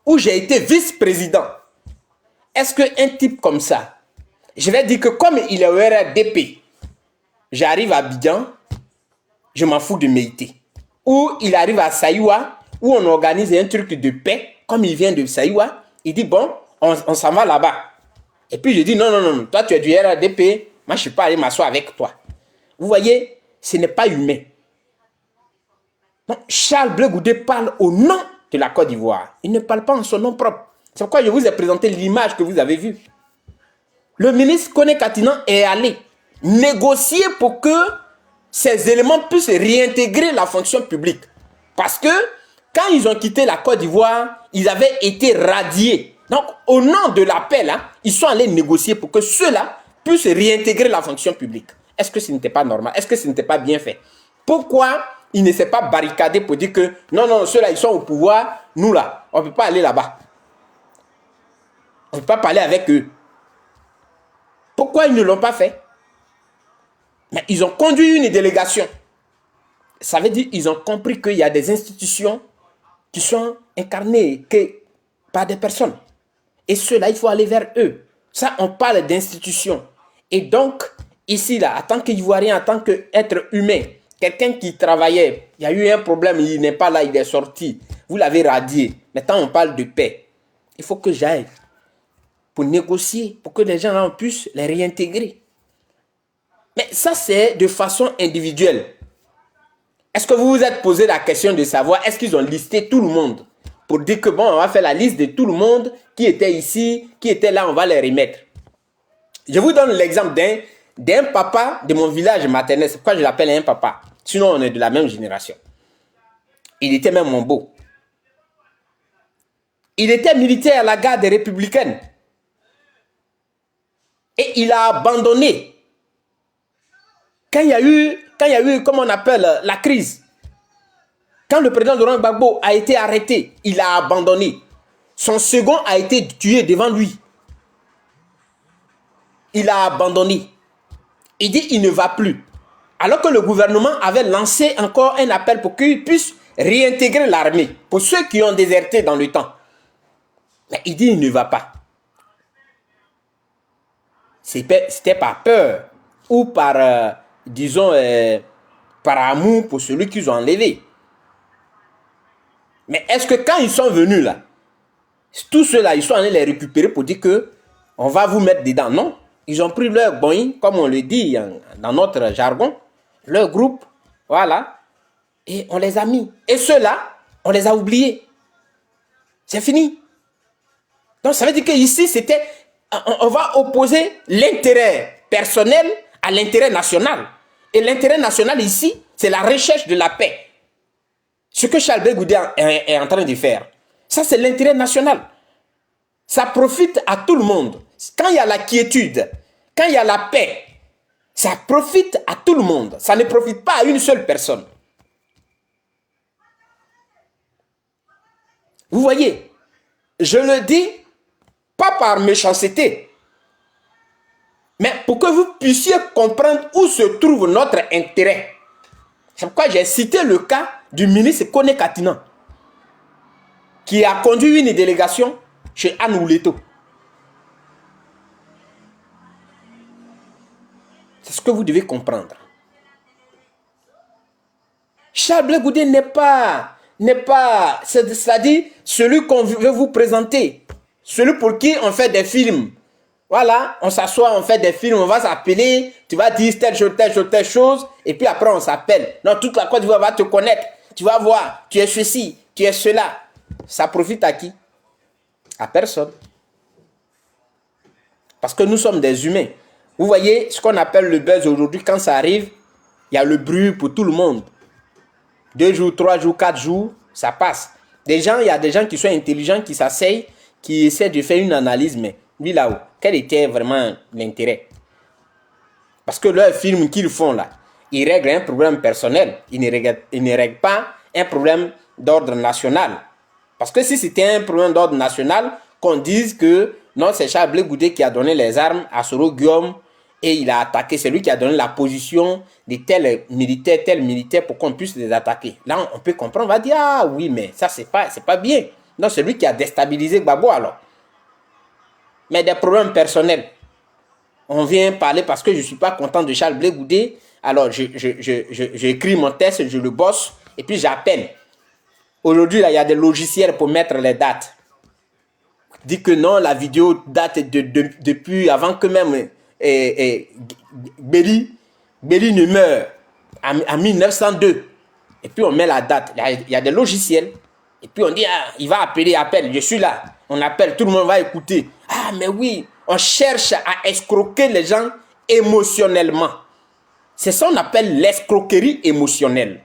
où j'ai été vice-président. Est-ce qu'un type comme ça, je vais dire que comme il est au RDP, j'arrive à Abidjan, je m'en fous de Meïté. Ou il arrive à Saïwa, où on organise un truc de paix, comme il vient de Saïwa, il dit bon, on s'en va là-bas. Et puis je dis non, non, non, toi tu es du RDP, moi je ne suis pas allé m'asseoir avec toi. Vous voyez, ce n'est pas humain. Donc, Charles Blé Goudé parle au nom de la Côte d'Ivoire. Il ne parle pas en son nom propre. C'est pourquoi je vous ai présenté l'image que vous avez vue. Le ministre Koné Katinan est allé négocier pour que ces éléments puissent réintégrer la fonction publique. Parce que quand ils ont quitté la Côte d'Ivoire, ils avaient été radiés. Donc, au nom de l'appel, là, ils sont allés négocier pour que ceux-là puissent réintégrer la fonction publique. Est-ce que ce n'était pas normal? Est-ce que ce n'était pas bien fait? Pourquoi il ne s'est pas barricadé pour dire que non, non, ceux-là, ils sont au pouvoir, nous là, on ne peut pas aller là-bas. On ne peut pas parler avec eux. Pourquoi ils ne l'ont pas fait? Mais ils ont conduit une délégation. Ça veut dire qu'ils ont compris qu'il y a des institutions qui sont incarnées par des personnes. Et ceux-là, il faut aller vers eux. Ça, on parle d'institutions. Et donc, ici, là, en tant qu'Ivoirien, en tant qu'être humain, quelqu'un qui travaillait, il y a eu un problème, il n'est pas là, il est sorti. Vous l'avez radié. Maintenant, on parle de paix. Il faut que j'aille pour négocier, pour que les gens là, puissent les réintégrer. Mais ça, c'est de façon individuelle. Est-ce que vous vous êtes posé la question de savoir, est-ce qu'ils ont listé tout le monde pour dire que bon, on va faire la liste de tout le monde qui était ici, qui était là, on va les remettre. Je vous donne l'exemple d'un papa de mon village maternel. C'est pourquoi je l'appelle un papa. Sinon, on est de la même génération. Il était même mon beau. Il était militaire à la garde républicaine. Et il a abandonné. Quand il y a eu, comment on appelle, la crise. Quand le président Laurent Gbagbo a été arrêté, il a abandonné. Son second a été tué devant lui. Il a abandonné. Il dit il ne va plus. Alors que le gouvernement avait lancé encore un appel pour qu'il puisse réintégrer l'armée. Pour ceux qui ont déserté dans le temps. Mais il dit il ne va pas. C'était par peur. Ou par, disons, par amour pour celui qu'ils ont enlevé. Mais est-ce que quand ils sont venus là, tous ceux-là, ils sont allés les récupérer pour dire que on va vous mettre dedans? Non. Ils ont pris leur boing, comme on le dit dans notre jargon, leur groupe, voilà, et on les a mis. Et ceux-là, on les a oubliés. C'est fini. Donc ça veut dire qu'ici, c'était, on va opposer l'intérêt personnel à l'intérêt national. Et l'intérêt national ici, c'est la recherche de la paix. Ce que Charles Blé Goudé est en train de faire, ça c'est l'intérêt national. Ça profite à tout le monde. Quand il y a la quiétude, quand il y a la paix, ça profite à tout le monde. Ça ne profite pas à une seule personne. Vous voyez, je le dis pas par méchanceté, mais pour que vous puissiez comprendre où se trouve notre intérêt. C'est pourquoi j'ai cité le cas du ministre Kone Katinan, qui a conduit une délégation chez Anne Ouleto. C'est ce que vous devez comprendre. Charles Blé Goudé n'est pas, c'est-à-dire celui qu'on veut vous présenter, celui pour qui on fait des films. Voilà, on s'assoit, on fait des films, on va s'appeler, tu vas dire telle chose, et puis après on s'appelle. Non, toute la Côte d'Ivoire va te connaître. Tu vas voir, tu es ceci, tu es cela. Ça profite à qui? À personne. Parce que nous sommes des humains. Vous voyez, ce qu'on appelle le buzz aujourd'hui, quand ça arrive, il y a le bruit pour tout le monde. 2 jours, 3 jours, 4 jours, ça passe. Il y a des gens qui sont intelligents, qui s'asseyent, qui essaient de faire une analyse, mais lui là-haut, quel était vraiment l'intérêt? Parce que leurs films qu'ils font là, ils règlent un problème personnel. Ils ne règlent pas un problème d'ordre national. Parce que si c'était un problème d'ordre national, qu'on dise que non, c'est Charles Blé Goudé qui a donné les armes à Soro Guillaume et il a attaqué, c'est lui qui a donné la position de tel militaire pour qu'on puisse les attaquer. Là, on peut comprendre, on va dire, ah oui, mais ça, c'est pas bien. Non, c'est lui qui a déstabilisé Gbagbo alors. Mais des problèmes personnels. On vient parler parce que je ne suis pas content de Charles Blé Goudé. Alors, j'écris mon texte, je le bosse et puis j'appelle. Aujourd'hui, il y a des logiciels pour mettre les dates. Dit que non, la vidéo date depuis avant que même Béli ne meure en 1902. Et puis on met la date. Il y a des logiciels. Et puis on dit, ah, il va appeler, appelle, je suis là. On appelle, tout le monde va écouter. Ah, mais oui, on cherche à escroquer les gens émotionnellement. C'est ça qu'on appelle l'escroquerie émotionnelle.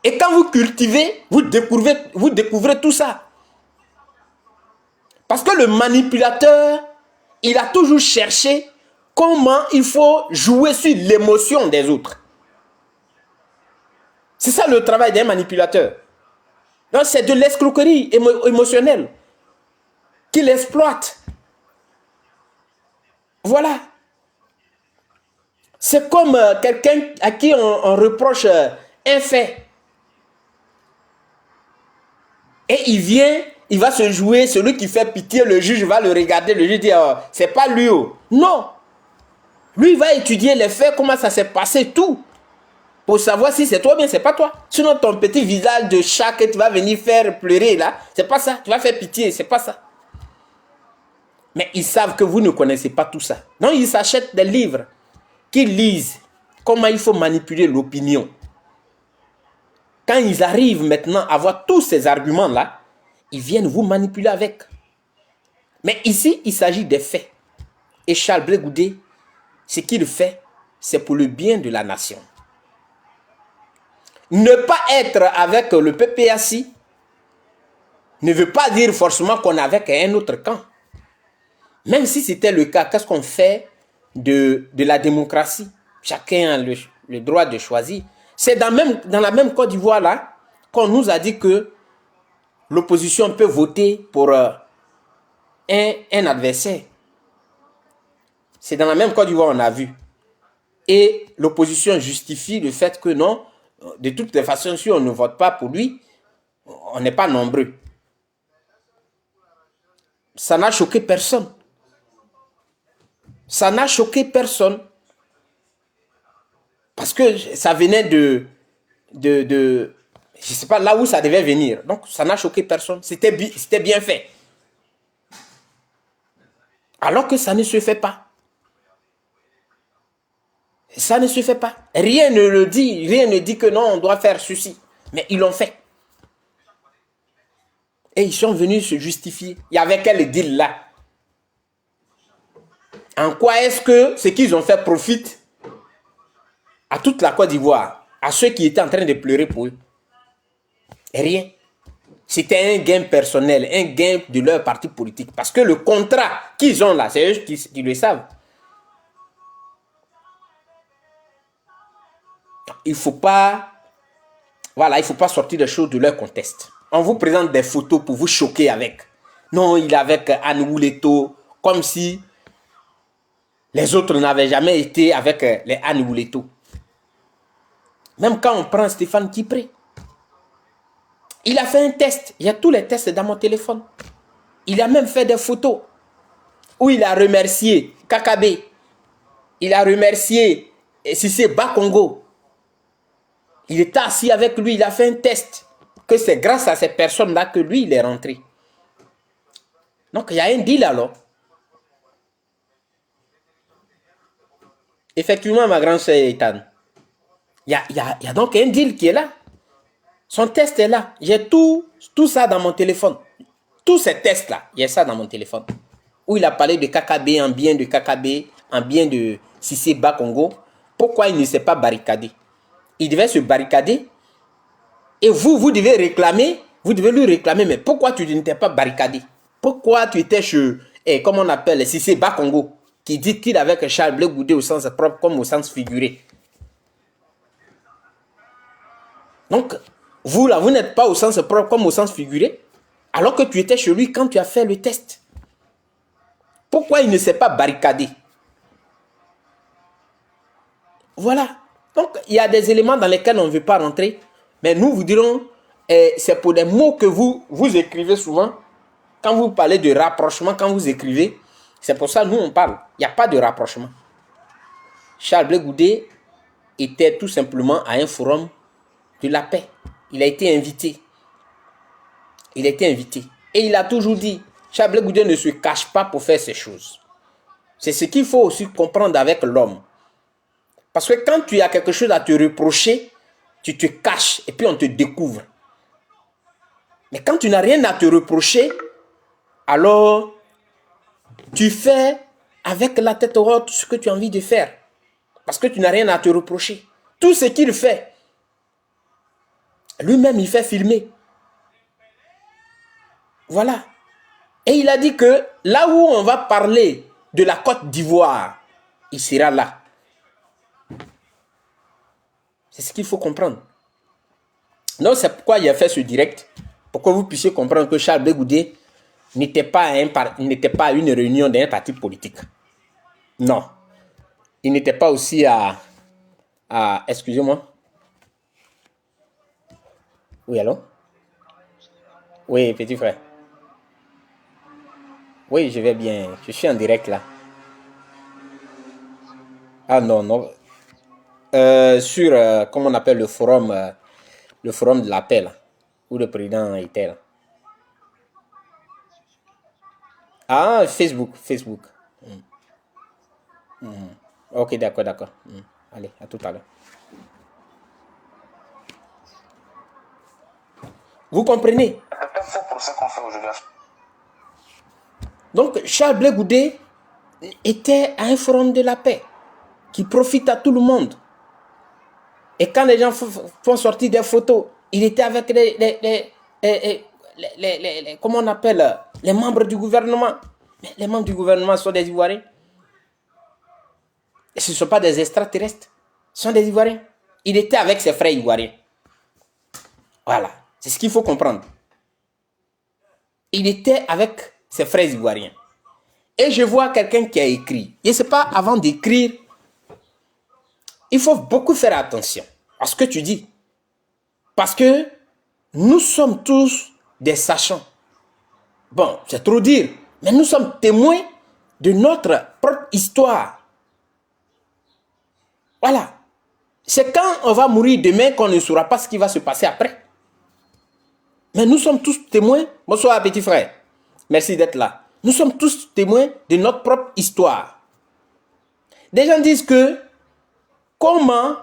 Et quand vous cultivez, vous découvrez tout ça. Parce que le manipulateur, il a toujours cherché comment il faut jouer sur l'émotion des autres. C'est ça le travail d'un manipulateur. Donc c'est de l'escroquerie émotionnelle qu'il exploite. Voilà. C'est comme quelqu'un à qui on reproche un fait. Et il vient, il va se jouer, celui qui fait pitié, le juge va le regarder, le juge dit, oh, c'est pas lui. Oh. Non. Lui, il va étudier les faits, comment ça s'est passé, tout. Pour savoir si c'est toi ou bien c'est pas toi. Sinon, ton petit visage de chat que tu vas venir faire pleurer là, c'est pas ça. Tu vas faire pitié, c'est pas ça. Mais ils savent que vous ne connaissez pas tout ça. Donc, ils s'achètent des livres qu'ils lisent. Comment il faut manipuler l'opinion. Quand ils arrivent maintenant à avoir tous ces arguments-là, ils viennent vous manipuler avec. Mais ici, il s'agit des faits. Et Charles Blé Goudé, ce qu'il fait, c'est pour le bien de la nation. Ne pas être avec le PPAC ne veut pas dire forcément qu'on est avec un autre camp. Même si c'était le cas, qu'est-ce qu'on fait de la démocratie? Chacun a le droit de choisir. C'est dans la même Côte d'Ivoire là qu'on nous a dit que l'opposition peut voter pour un adversaire. C'est dans la même Côte d'Ivoire on a vu. Et l'opposition justifie le fait que non, de toutes les façons, si on ne vote pas pour lui, on n'est pas nombreux. Ça n'a choqué personne. Ça n'a choqué personne. Parce que ça venait de je ne sais pas, là où ça devait venir. Donc, ça n'a choqué personne. C'était bien fait. Alors que ça ne se fait pas. Ça ne se fait pas. Rien ne le dit. Rien ne dit que non, on doit faire ceci. Mais ils l'ont fait. Et ils sont venus se justifier. Il y avait quel deal là? En quoi est-ce que ce qu'ils ont fait profite à toute la Côte d'Ivoire, à ceux qui étaient en train de pleurer pour eux? Rien. C'était un gain personnel, un gain de leur parti politique. Parce que le contrat qu'ils ont là, c'est eux qui le savent. Il ne faut pas, voilà, il faut pas sortir des choses de leur contexte. On vous présente des photos pour vous choquer avec. Non, il est avec Anne Ouleto, comme si les autres n'avaient jamais été avec les Anne Ouleto. Même quand on prend Stéphane Kipré, il a fait un test. Il y a tous les tests dans mon téléphone. Il a même fait des photos où il a remercié Kakabe. Il a remercié Cissé Bakongo. Il était assis avec lui, il a fait un test. Que c'est grâce à ces personnes-là que lui, il est rentré. Donc, il y a un deal alors. Effectivement, ma grande sœur Ethan. Il y a donc un deal qui est là. Son test est là. J'ai tout ça dans mon téléphone. Tous ces tests-là, il y a ça dans mon téléphone. Où il a parlé de Kakabe, en bien de Kakabe, en bien de Cissé Bakongo. Pourquoi il ne s'est pas barricadé? Il devait se barricader. Et vous devez réclamer, vous devez lui réclamer, mais pourquoi tu ne t'es pas barricadé? Pourquoi tu étais chez, comment on appelle, Cissé Bakongo, qui dit qu'il avait que Charles Blé Goudé au sens propre comme au sens figuré. Donc, vous là, vous n'êtes pas au sens propre comme au sens figuré, alors que tu étais chez lui quand tu as fait le test. Pourquoi il ne s'est pas barricadé? Voilà. Donc, il y a des éléments dans lesquels on ne veut pas rentrer. Mais nous vous dirons, c'est pour des mots que vous écrivez souvent. Quand vous parlez de rapprochement, quand vous écrivez, c'est pour ça que nous on parle. Il n'y a pas de rapprochement. Charles Blé Goudé était tout simplement à un forum de la paix. Il a été invité. Il a été invité. Et il a toujours dit, Charles Blé Goudé ne se cache pas pour faire ces choses. C'est ce qu'il faut aussi comprendre avec l'homme. Parce que quand tu as quelque chose à te reprocher, tu te caches et puis on te découvre. Mais quand tu n'as rien à te reprocher, alors tu fais avec la tête haute ce que tu as envie de faire. Parce que tu n'as rien à te reprocher. Tout ce qu'il fait, lui-même il fait filmer. Voilà. Et il a dit que là où on va parler de la Côte d'Ivoire, il sera là. C'est ce qu'il faut comprendre. Donc c'est pourquoi il a fait ce direct. Pour que vous puissiez comprendre que Charles Blé Goudé n'était pas à une réunion d'un parti politique. Non. Il n'était pas aussi excusez-moi. Oui, allô? Oui, petit frère. Oui, je vais bien. Je suis en direct là. Ah non, non. Sur, comment on appelle le forum de la paix là, où le président était là. Ah, Facebook, Facebook. Ok, d'accord, d'accord. Allez, à tout à l'heure. Vous comprenez? C'est un faux procès qu'on fait aujourd'hui. Donc, Charles Blé Goudé était à un forum de la paix qui profite à tout le monde. Et quand les gens font sortir des photos, il était avec comment on appelle, les membres du gouvernement. Mais les membres du gouvernement sont des Ivoiriens. Et ce ne sont pas des extraterrestres. Ce sont des Ivoiriens. Il était avec ses frères Ivoiriens. Voilà. C'est ce qu'il faut comprendre. Il était avec ses frères Ivoiriens. Et je vois quelqu'un qui a écrit. Et ce n'est pas avant d'écrire. Il faut beaucoup faire attention à ce que tu dis. Parce que nous sommes tous des sachants. Bon, c'est trop dire. Mais nous sommes témoins de notre propre histoire. Voilà. C'est quand on va mourir demain qu'on ne saura pas ce qui va se passer après. Mais nous sommes tous témoins. Bonsoir, petit frère. Merci d'être là. Nous sommes tous témoins de notre propre histoire. Des gens disent que comment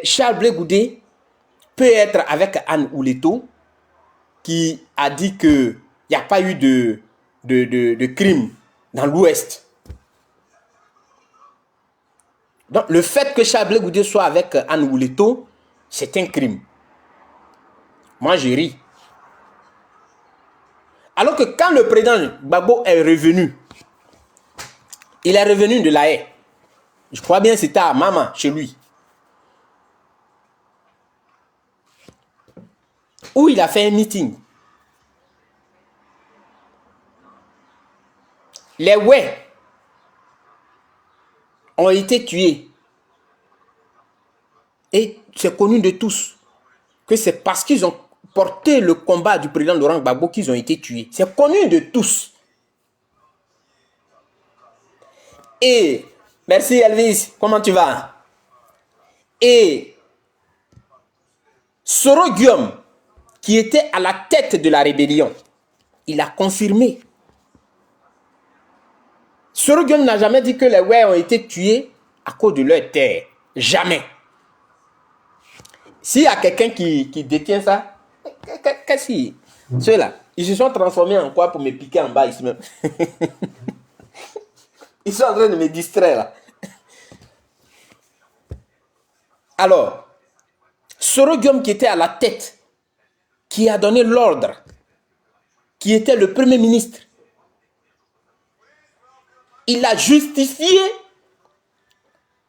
Charles Blé Goudé peut être avec Anne Ouleto qui a dit qu'il n'y a pas eu de crime dans l'Ouest. Donc, le fait que Charles Blé Goudé soit avec Anne Ouleto, c'est un crime. Moi, je ris. Alors que quand le président Gbagbo est revenu, il est revenu de La Haye. Je crois bien que c'était à Mama, chez lui. Où il a fait un meeting. Les Ouais ont été tués. Et c'est connu de tous que c'est parce qu'ils ont porté le combat du président Laurent Gbagbo qu'ils ont été tués. C'est connu de tous. Et, merci Elvis, comment tu vas? Et Soro Guillaume, qui était à la tête de la rébellion, il a confirmé. Soro Guillaume n'a jamais dit que les Ouais ont été tués à cause de leur terre. Jamais. S'il y a quelqu'un qui détient ça, qu'est-ce qu'ils... Ceux-là, ils se sont transformés en quoi pour me piquer en bas ici même? Ils sont en train de me distraire là. Alors, Soro Guillaume qui était à la tête, qui a donné l'ordre, qui était le premier ministre, il a justifié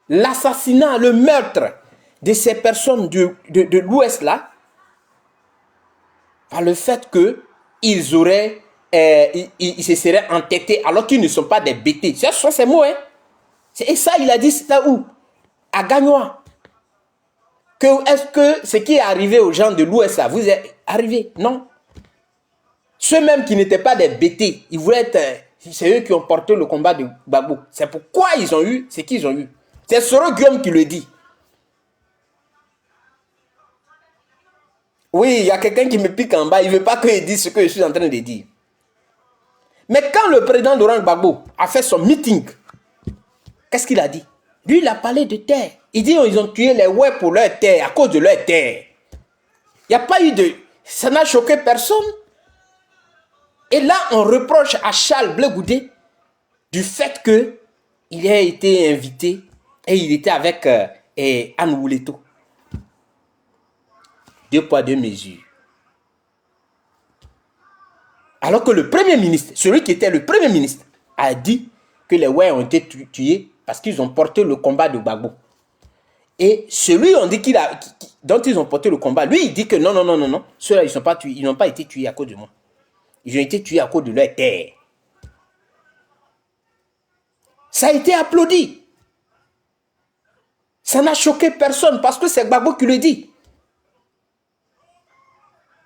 l'assassinat, le meurtre de ces personnes de l'Ouest là, par le fait qu'ils auraient, ils se seraient entêtés alors qu'ils ne sont pas des bêtés. Ce sont ces mots, hein. Et ça, il a dit, c'était où? À Gagnois. Est-ce que ce qui est arrivé aux gens de l'Ouest là, vous est arrivé? Non. Ceux-mêmes qui n'étaient pas des bêtés, ils voulaient être... C'est eux qui ont porté le combat de Gbagbo. C'est pourquoi ils ont eu ce qu'ils ont eu. C'est Soro Guillaume qui le dit. Oui, il y a quelqu'un qui me pique en bas. Il ne veut pas que je dise ce que je suis en train de dire. Mais quand le président Laurent Gbagbo a fait son meeting, qu'est-ce qu'il a dit? Lui, il a parlé de terre. Il dit qu'ils ont tué les Ouais pour leur terre, à cause de leur terre. Il n'y a pas eu de... Ça n'a choqué personne. Et là, on reproche à Charles Blé Goudé du fait qu'il ait été invité et il était avec Anne Ouleto. 2 poids, 2 mesures. Alors que le premier ministre, celui qui était le premier ministre, a dit que les Ouais ont été tués parce qu'ils ont porté le combat de Gbagbo. Et celui on dit dont ils ont porté le combat, lui il dit que non, non, non, non, non, ceux-là ils n'ont pas été tués à cause de moi. Ils ont été tués à cause de leur terre. Ça a été applaudi. Ça n'a choqué personne parce que c'est Gbagbo qui le dit.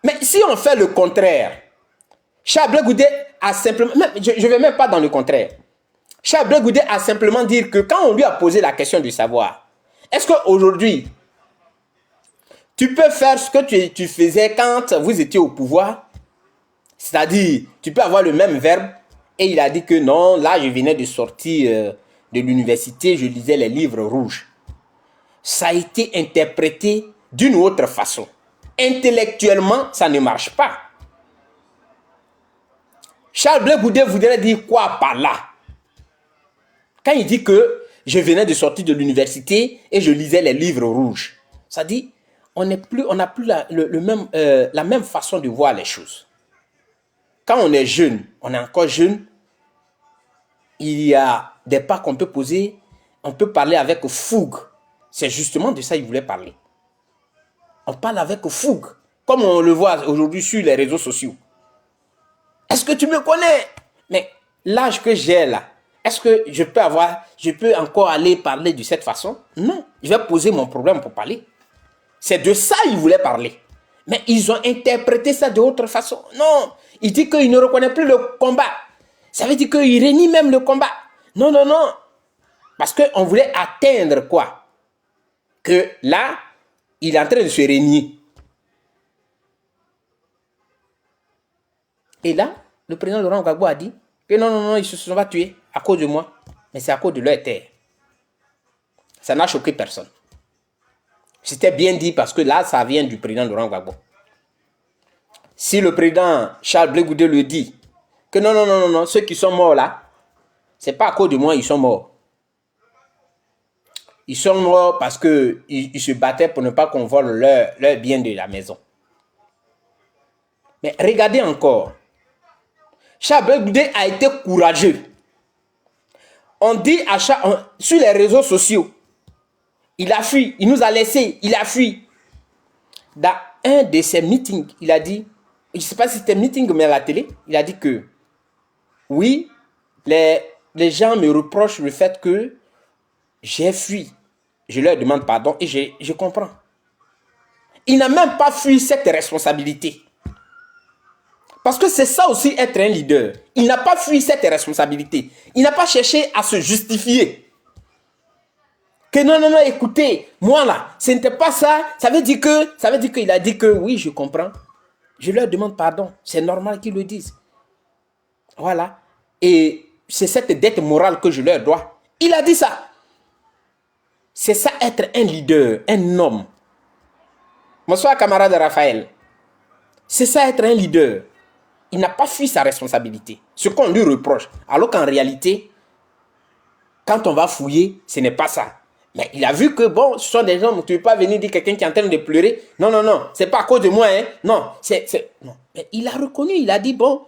Mais si on fait le contraire, Charles Blé Goudé a simplement... je ne vais même pas dans le contraire. Charles Blé Goudé a simplement dit que quand on lui a posé la question du savoir, est-ce qu'aujourd'hui, tu peux faire ce que tu faisais quand vous étiez au pouvoir? C'est-à-dire, tu peux avoir le même verbe. Et il a dit que non, là, je venais de sortir de l'université, je lisais les livres rouges. Ça a été interprété d'une autre façon. Intellectuellement, ça ne marche pas. Charles Blé Goudé voudrait dire quoi par là? Quand il dit que je venais de sortir de l'université et je lisais les livres rouges, ça dit, on n'a plus la même façon de voir les choses. Quand on est jeune, on est encore jeune, il y a des pas qu'on peut poser, on peut parler avec fougue. C'est justement de ça qu'il voulait parler. On parle avec fougue, comme on le voit aujourd'hui sur les réseaux sociaux. Est-ce que tu me connais? Mais l'âge que j'ai là, est-ce que je peux encore aller parler de cette façon? Non, je vais poser mon problème pour parler. C'est de ça qu'ils voulaient parler. Mais ils ont interprété ça de autre façon. Non, il dit qu'il ne reconnaît plus le combat. Ça veut dire qu'il renie même le combat. Non, non, non. Parce qu'on voulait atteindre quoi? Que là, il est en train de se régner. Et là, le président Laurent Gbagbo a dit que non, non, non, ils ne se sont pas tués à cause de moi, mais c'est à cause de leur terre. Ça n'a choqué personne. C'était bien dit parce que là, ça vient du président Laurent Gbagbo. Si le président Charles Blé Goudé le dit, que non, non, non, non, non, ceux qui sont morts là, c'est pas à cause de moi, ils sont morts. Ils sont morts parce qu'ils se battaient pour ne pas qu'on vole leur bien de la maison. Mais regardez encore. Charles Blé Goudé a été courageux. On dit sur les réseaux sociaux, il a fui, il nous a laissé, il a fui. Dans un de ses meetings, il a dit, je ne sais pas si c'était meeting mais à la télé, il a dit que oui, les gens me reprochent le fait que j'ai fui. Je leur demande pardon et je comprends. Il n'a même pas fui cette responsabilité. Parce que c'est ça aussi être un leader. Il n'a pas fui cette responsabilité. Il n'a pas cherché à se justifier. Que non, non, non, écoutez, moi là, ce n'était pas ça. Ça veut dire qu'il a dit que oui, je comprends. Je leur demande pardon. C'est normal qu'ils le disent. Voilà. Et c'est cette dette morale que je leur dois. Il a dit ça. C'est ça être un leader, un homme. Bonsoir camarade Raphaël. C'est ça être un leader. Il n'a pas fui sa responsabilité. Ce qu'on lui reproche. Alors qu'en réalité, quand on va fouiller, ce n'est pas ça. Mais il a vu que, bon, ce sont des gens, tu ne peux pas venir dire quelqu'un qui est en train de pleurer. Non, non, non, c'est pas à cause de moi, hein. Non, non. Mais il a reconnu, il a dit, bon,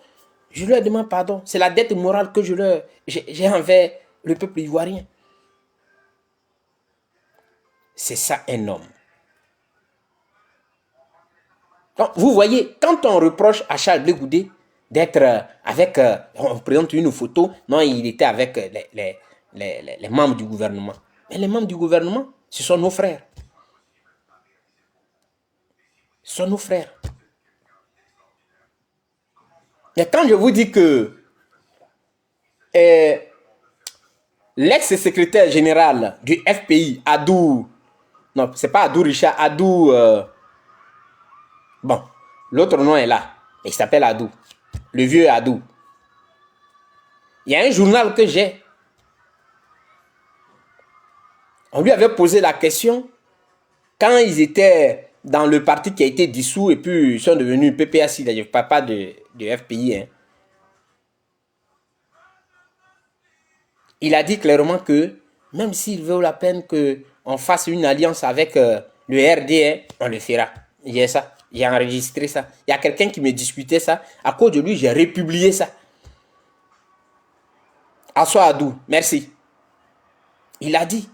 je leur demande pardon. C'est la dette morale que j'ai envers le peuple ivoirien. C'est ça un homme. Donc, vous voyez, quand on reproche à Charles Blé Goudé d'être avec, on présente une photo, non, il était avec les membres du gouvernement. Mais les membres du gouvernement, ce sont nos frères. Ce sont nos frères. Mais quand je vous dis que l'ex-secrétaire général du FPI, Adou, non, c'est pas Adou Richard, Adou, bon, l'autre nom est là, il s'appelle Adou, le vieux Adou. Il y a un journal que j'ai. On lui avait posé la question quand ils étaient dans le parti qui a été dissous et puis ils sont devenus PPAC, d'ailleurs, pas de FPI. Hein. Il a dit clairement que même s'il veut la peine qu'on fasse une alliance avec le RD, on le fera. Il y a ça, j'ai enregistré ça. Il y a quelqu'un qui me discutait ça. À cause de lui, j'ai republié ça. Assois Adou, merci. Il a dit.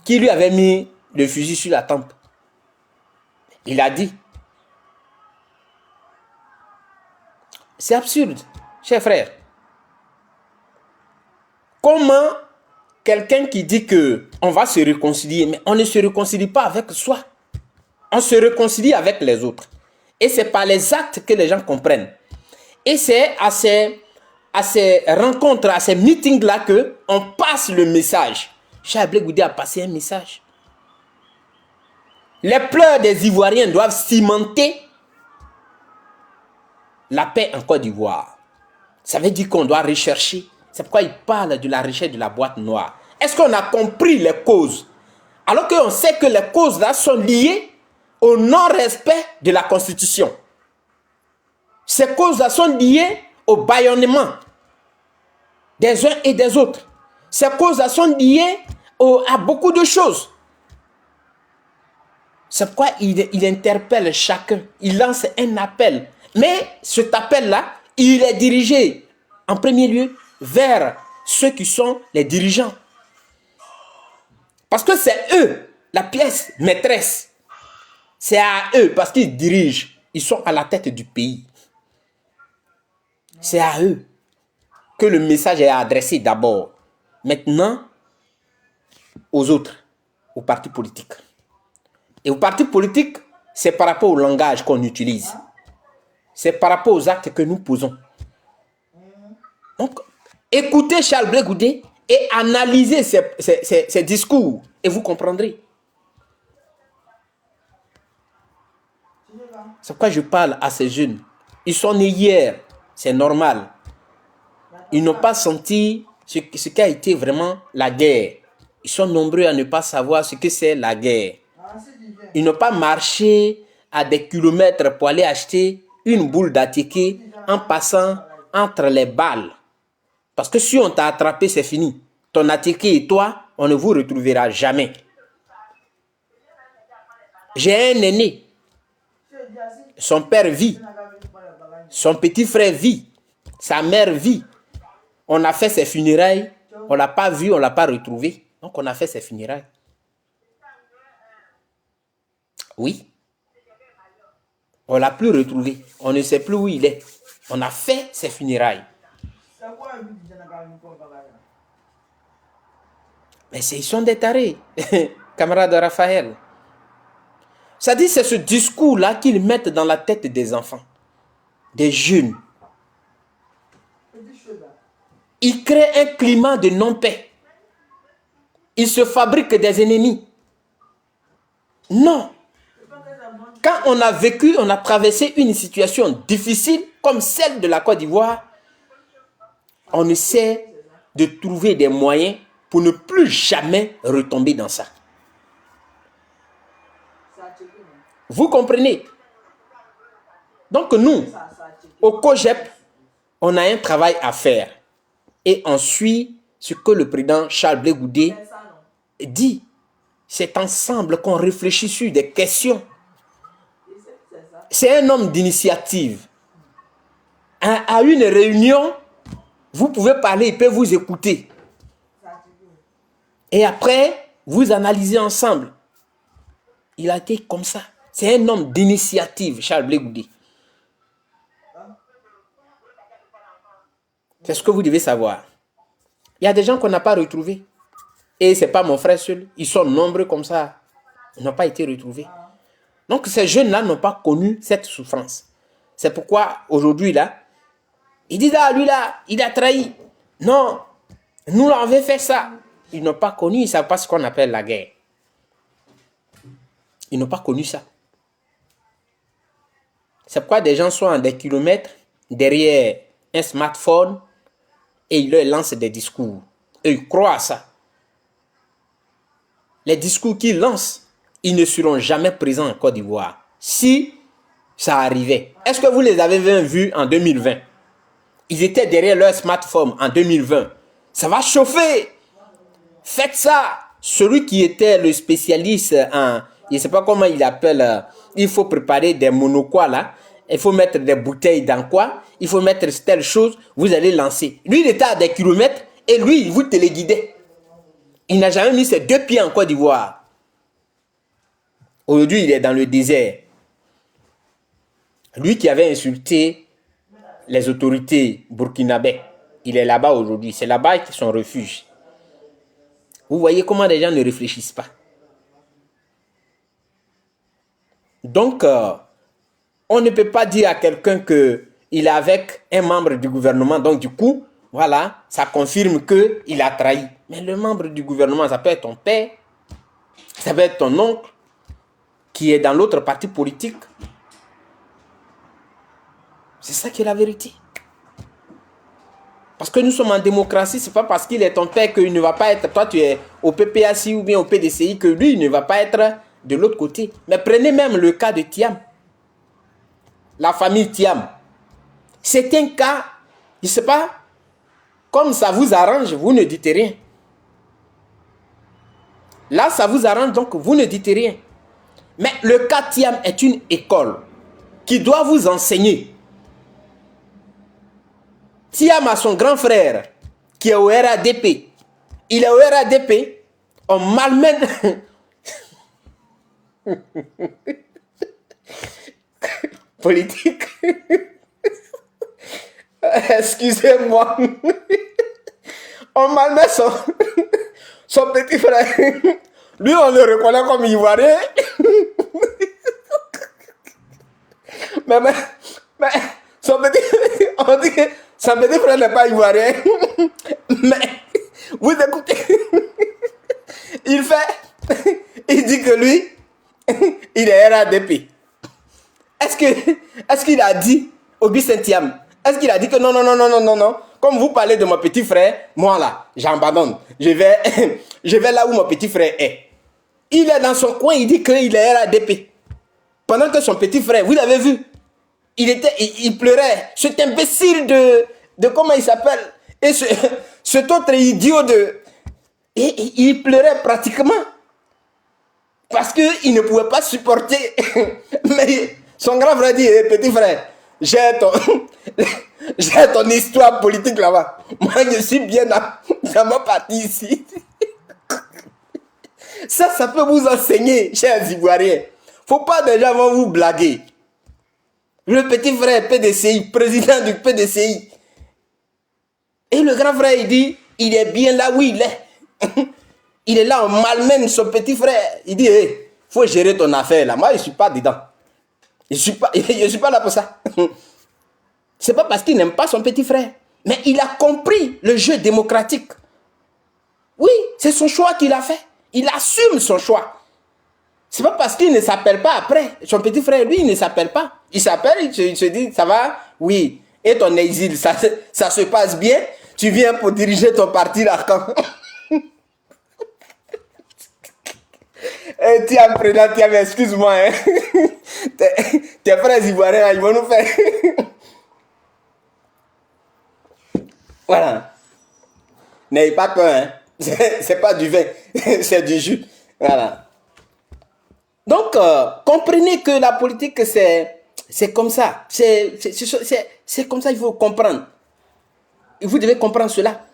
Qui lui avait mis le fusil sur la tempe. Il a dit. C'est absurde, cher frère. Comment quelqu'un qui dit que on va se réconcilier, mais on ne se réconcilie pas avec soi. On se réconcilie avec les autres. Et c'est par les actes que les gens comprennent. Et c'est à ces rencontres, à ces meetings-là qu'on passe le message. Charles Blé Goudé a passé un message. Les pleurs des Ivoiriens doivent cimenter la paix en Côte d'Ivoire. Ça veut dire qu'on doit rechercher. C'est pourquoi il parle de la recherche de la boîte noire. Est-ce qu'on a compris les causes? Alors qu'on sait que les causes-là sont liées au non-respect de la Constitution. Ces causes-là sont liées au bâillonnement des uns et des autres. Ces causes-là sont liées à beaucoup de choses. C'est pourquoi il interpelle chacun. Il lance un appel. Mais cet appel-là, il est dirigé en premier lieu vers ceux qui sont les dirigeants. Parce que c'est eux, la pièce maîtresse. C'est à eux, parce qu'ils dirigent. Ils sont à la tête du pays. C'est à eux que le message est adressé d'abord. Maintenant, aux autres, aux partis politiques. Et aux partis politiques, c'est par rapport au langage qu'on utilise. C'est par rapport aux actes que nous posons. Donc, écoutez Charles Blé Goudé et analysez ses discours et vous comprendrez. C'est pourquoi je parle à ces jeunes. Ils sont nés hier, c'est normal. Ils n'ont pas senti ce qu'a été vraiment la guerre. Ils sont nombreux à ne pas savoir ce que c'est la guerre. Ils n'ont pas marché à des kilomètres pour aller acheter une boule d'attiqué en passant entre les balles. Parce que si on t'a attrapé, c'est fini. Ton attiqué et toi, on ne vous retrouvera jamais. J'ai un aîné. Son père vit. Son petit frère vit. Sa mère vit. On a fait ses funérailles. On ne l'a pas vu, on ne l'a pas retrouvé. Donc on a fait ses funérailles. Oui. On ne l'a plus retrouvé. On ne sait plus où il est. On a fait ses funérailles. Mais ils sont des tarés, camarade Raphaël. Ça dit, c'est ce discours-là qu'ils mettent dans la tête des enfants, des jeunes. Ils créent un climat de non-paix. Ils se fabriquent des ennemis. Non. Quand on a vécu, on a traversé une situation difficile comme celle de la Côte d'Ivoire, on essaie de trouver des moyens pour ne plus jamais retomber dans ça. Vous comprenez? Donc nous, au COGEP, on a un travail à faire. Et on suit ce que le président Charles Blé Goudé dit. C'est ensemble qu'on réfléchit sur des questions. C'est un homme d'initiative. À une réunion, vous pouvez parler, il peut vous écouter. Et après, vous analysez ensemble. Il a été comme ça. C'est un homme d'initiative, Charles Blé Goudé. C'est ce que vous devez savoir. Il y a des gens qu'on n'a pas retrouvés. Et ce n'est pas mon frère seul. Ils sont nombreux comme ça. Ils n'ont pas été retrouvés. Donc ces jeunes-là n'ont pas connu cette souffrance. C'est pourquoi aujourd'hui, là, ils disent, ah, lui là, il a trahi. Non, nous là, on avait fait ça. Ils n'ont pas connu, ils ne savent pas ce qu'on appelle la guerre. Ils n'ont pas connu ça. C'est pourquoi des gens sont à des kilomètres derrière un smartphone et ils leur lancent des discours. Et ils croient à ça. Les discours qu'ils lancent, ils ne seront jamais présents en Côte d'Ivoire. Si ça arrivait. Est-ce que vous les avez vus en 2020? Ils étaient derrière leur smartphone en 2020. Ça va chauffer. Faites ça. Celui qui était le spécialiste en... Je ne sais pas comment il appelle. Il faut préparer des monoquas là. Il faut mettre des bouteilles dans quoi. Il faut mettre telle chose. Vous allez lancer. Lui, il était à des kilomètres. Et lui, il vous téléguidait. Il n'a jamais mis ses deux pieds en Côte d'Ivoire. Aujourd'hui, il est dans le désert. Lui qui avait insulté les autorités burkinabées. il est là-bas aujourd'hui. C'est là-bas qui est son refuge. Vous voyez comment les gens ne réfléchissent pas. Donc, on ne peut pas dire à quelqu'un qu'il est avec un membre du gouvernement. Donc, du coup, voilà, ça confirme qu'il a trahi. Mais le membre du gouvernement, ça peut être ton père, ça peut être ton oncle, qui est dans l'autre parti politique. C'est ça qui est la vérité. Parce que nous sommes en démocratie, c'est pas parce qu'il est ton père qu'il ne va pas être, toi tu es au PPACI ou bien au PDCI, que lui il ne va pas être de l'autre côté. Mais prenez même le cas de Thiam. La famille Thiam. C'est un cas, je ne sais pas, comme ça vous arrange, vous ne dites rien. Là, ça vous arrange, donc vous ne dites rien. Mais le cas Thiam est une école qui doit vous enseigner. Thiam a son grand frère qui est au RADP. Il est au RADP. On malmène. Politique. Excusez-moi. On malmène son petit frère. Lui, on le reconnaît comme Ivoirien. mais son petit, on dit que son petit frère n'est pas Ivoirien. Mais vous écoutez. Il dit que lui, il est RADP. Est-ce qu'il a dit, Augustin Thiam, est-ce qu'il a dit que non, comme vous parlez de mon petit frère, moi là, j'abandonne. Je vais là où mon petit frère est. Il est dans son coin, il dit qu'il est RADP. Pendant que son petit frère, vous l'avez vu, il pleurait. Cet imbécile de comment il s'appelle. Et cet autre idiot et il pleurait pratiquement. Parce qu'il ne pouvait pas supporter. Mais son grand frère dit, petit frère, j'ai ton histoire politique là-bas. Moi, je suis bien dans ma partie ici. Ça peut vous enseigner, chers Ivoiriens. Faut pas déjà vous blaguer. Le petit frère PDCI, président du PDCI. Et le grand frère, il dit, il est bien là où il est. Il est là, on malmène son petit frère. Il dit, hey, faut gérer ton affaire là. Moi, je ne suis pas dedans. Je suis pas là pour ça. C'est pas parce qu'il n'aime pas son petit frère. Mais il a compris le jeu démocratique. Oui, c'est son choix qu'il a fait. Il assume son choix. C'est pas parce qu'il ne s'appelle pas après. Son petit frère, lui, il ne s'appelle pas. Il s'appelle, il se dit, ça va? Oui. Et ton exil, ça se passe bien? Tu viens pour diriger ton parti là quand? Tiens, excuse-moi. Hein. Tes frères ivoiriens, ils vont nous faire. Voilà. N'ayez pas peur. Hein. C'est pas du vin, c'est du jus. Voilà. Donc, comprenez que la politique, c'est comme ça. C'est comme ça, il faut comprendre. Vous devez comprendre cela.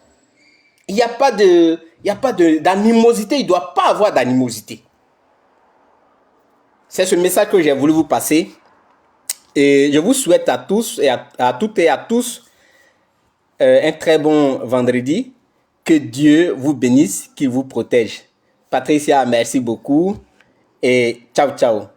Il n'y a pas d'animosité, il ne doit pas avoir d'animosité. C'est ce message que j'ai voulu vous passer. Et je vous souhaite à tous et à toutes et à tous un très bon vendredi. Que Dieu vous bénisse, qu'il vous protège. Patricia, merci beaucoup et ciao, ciao.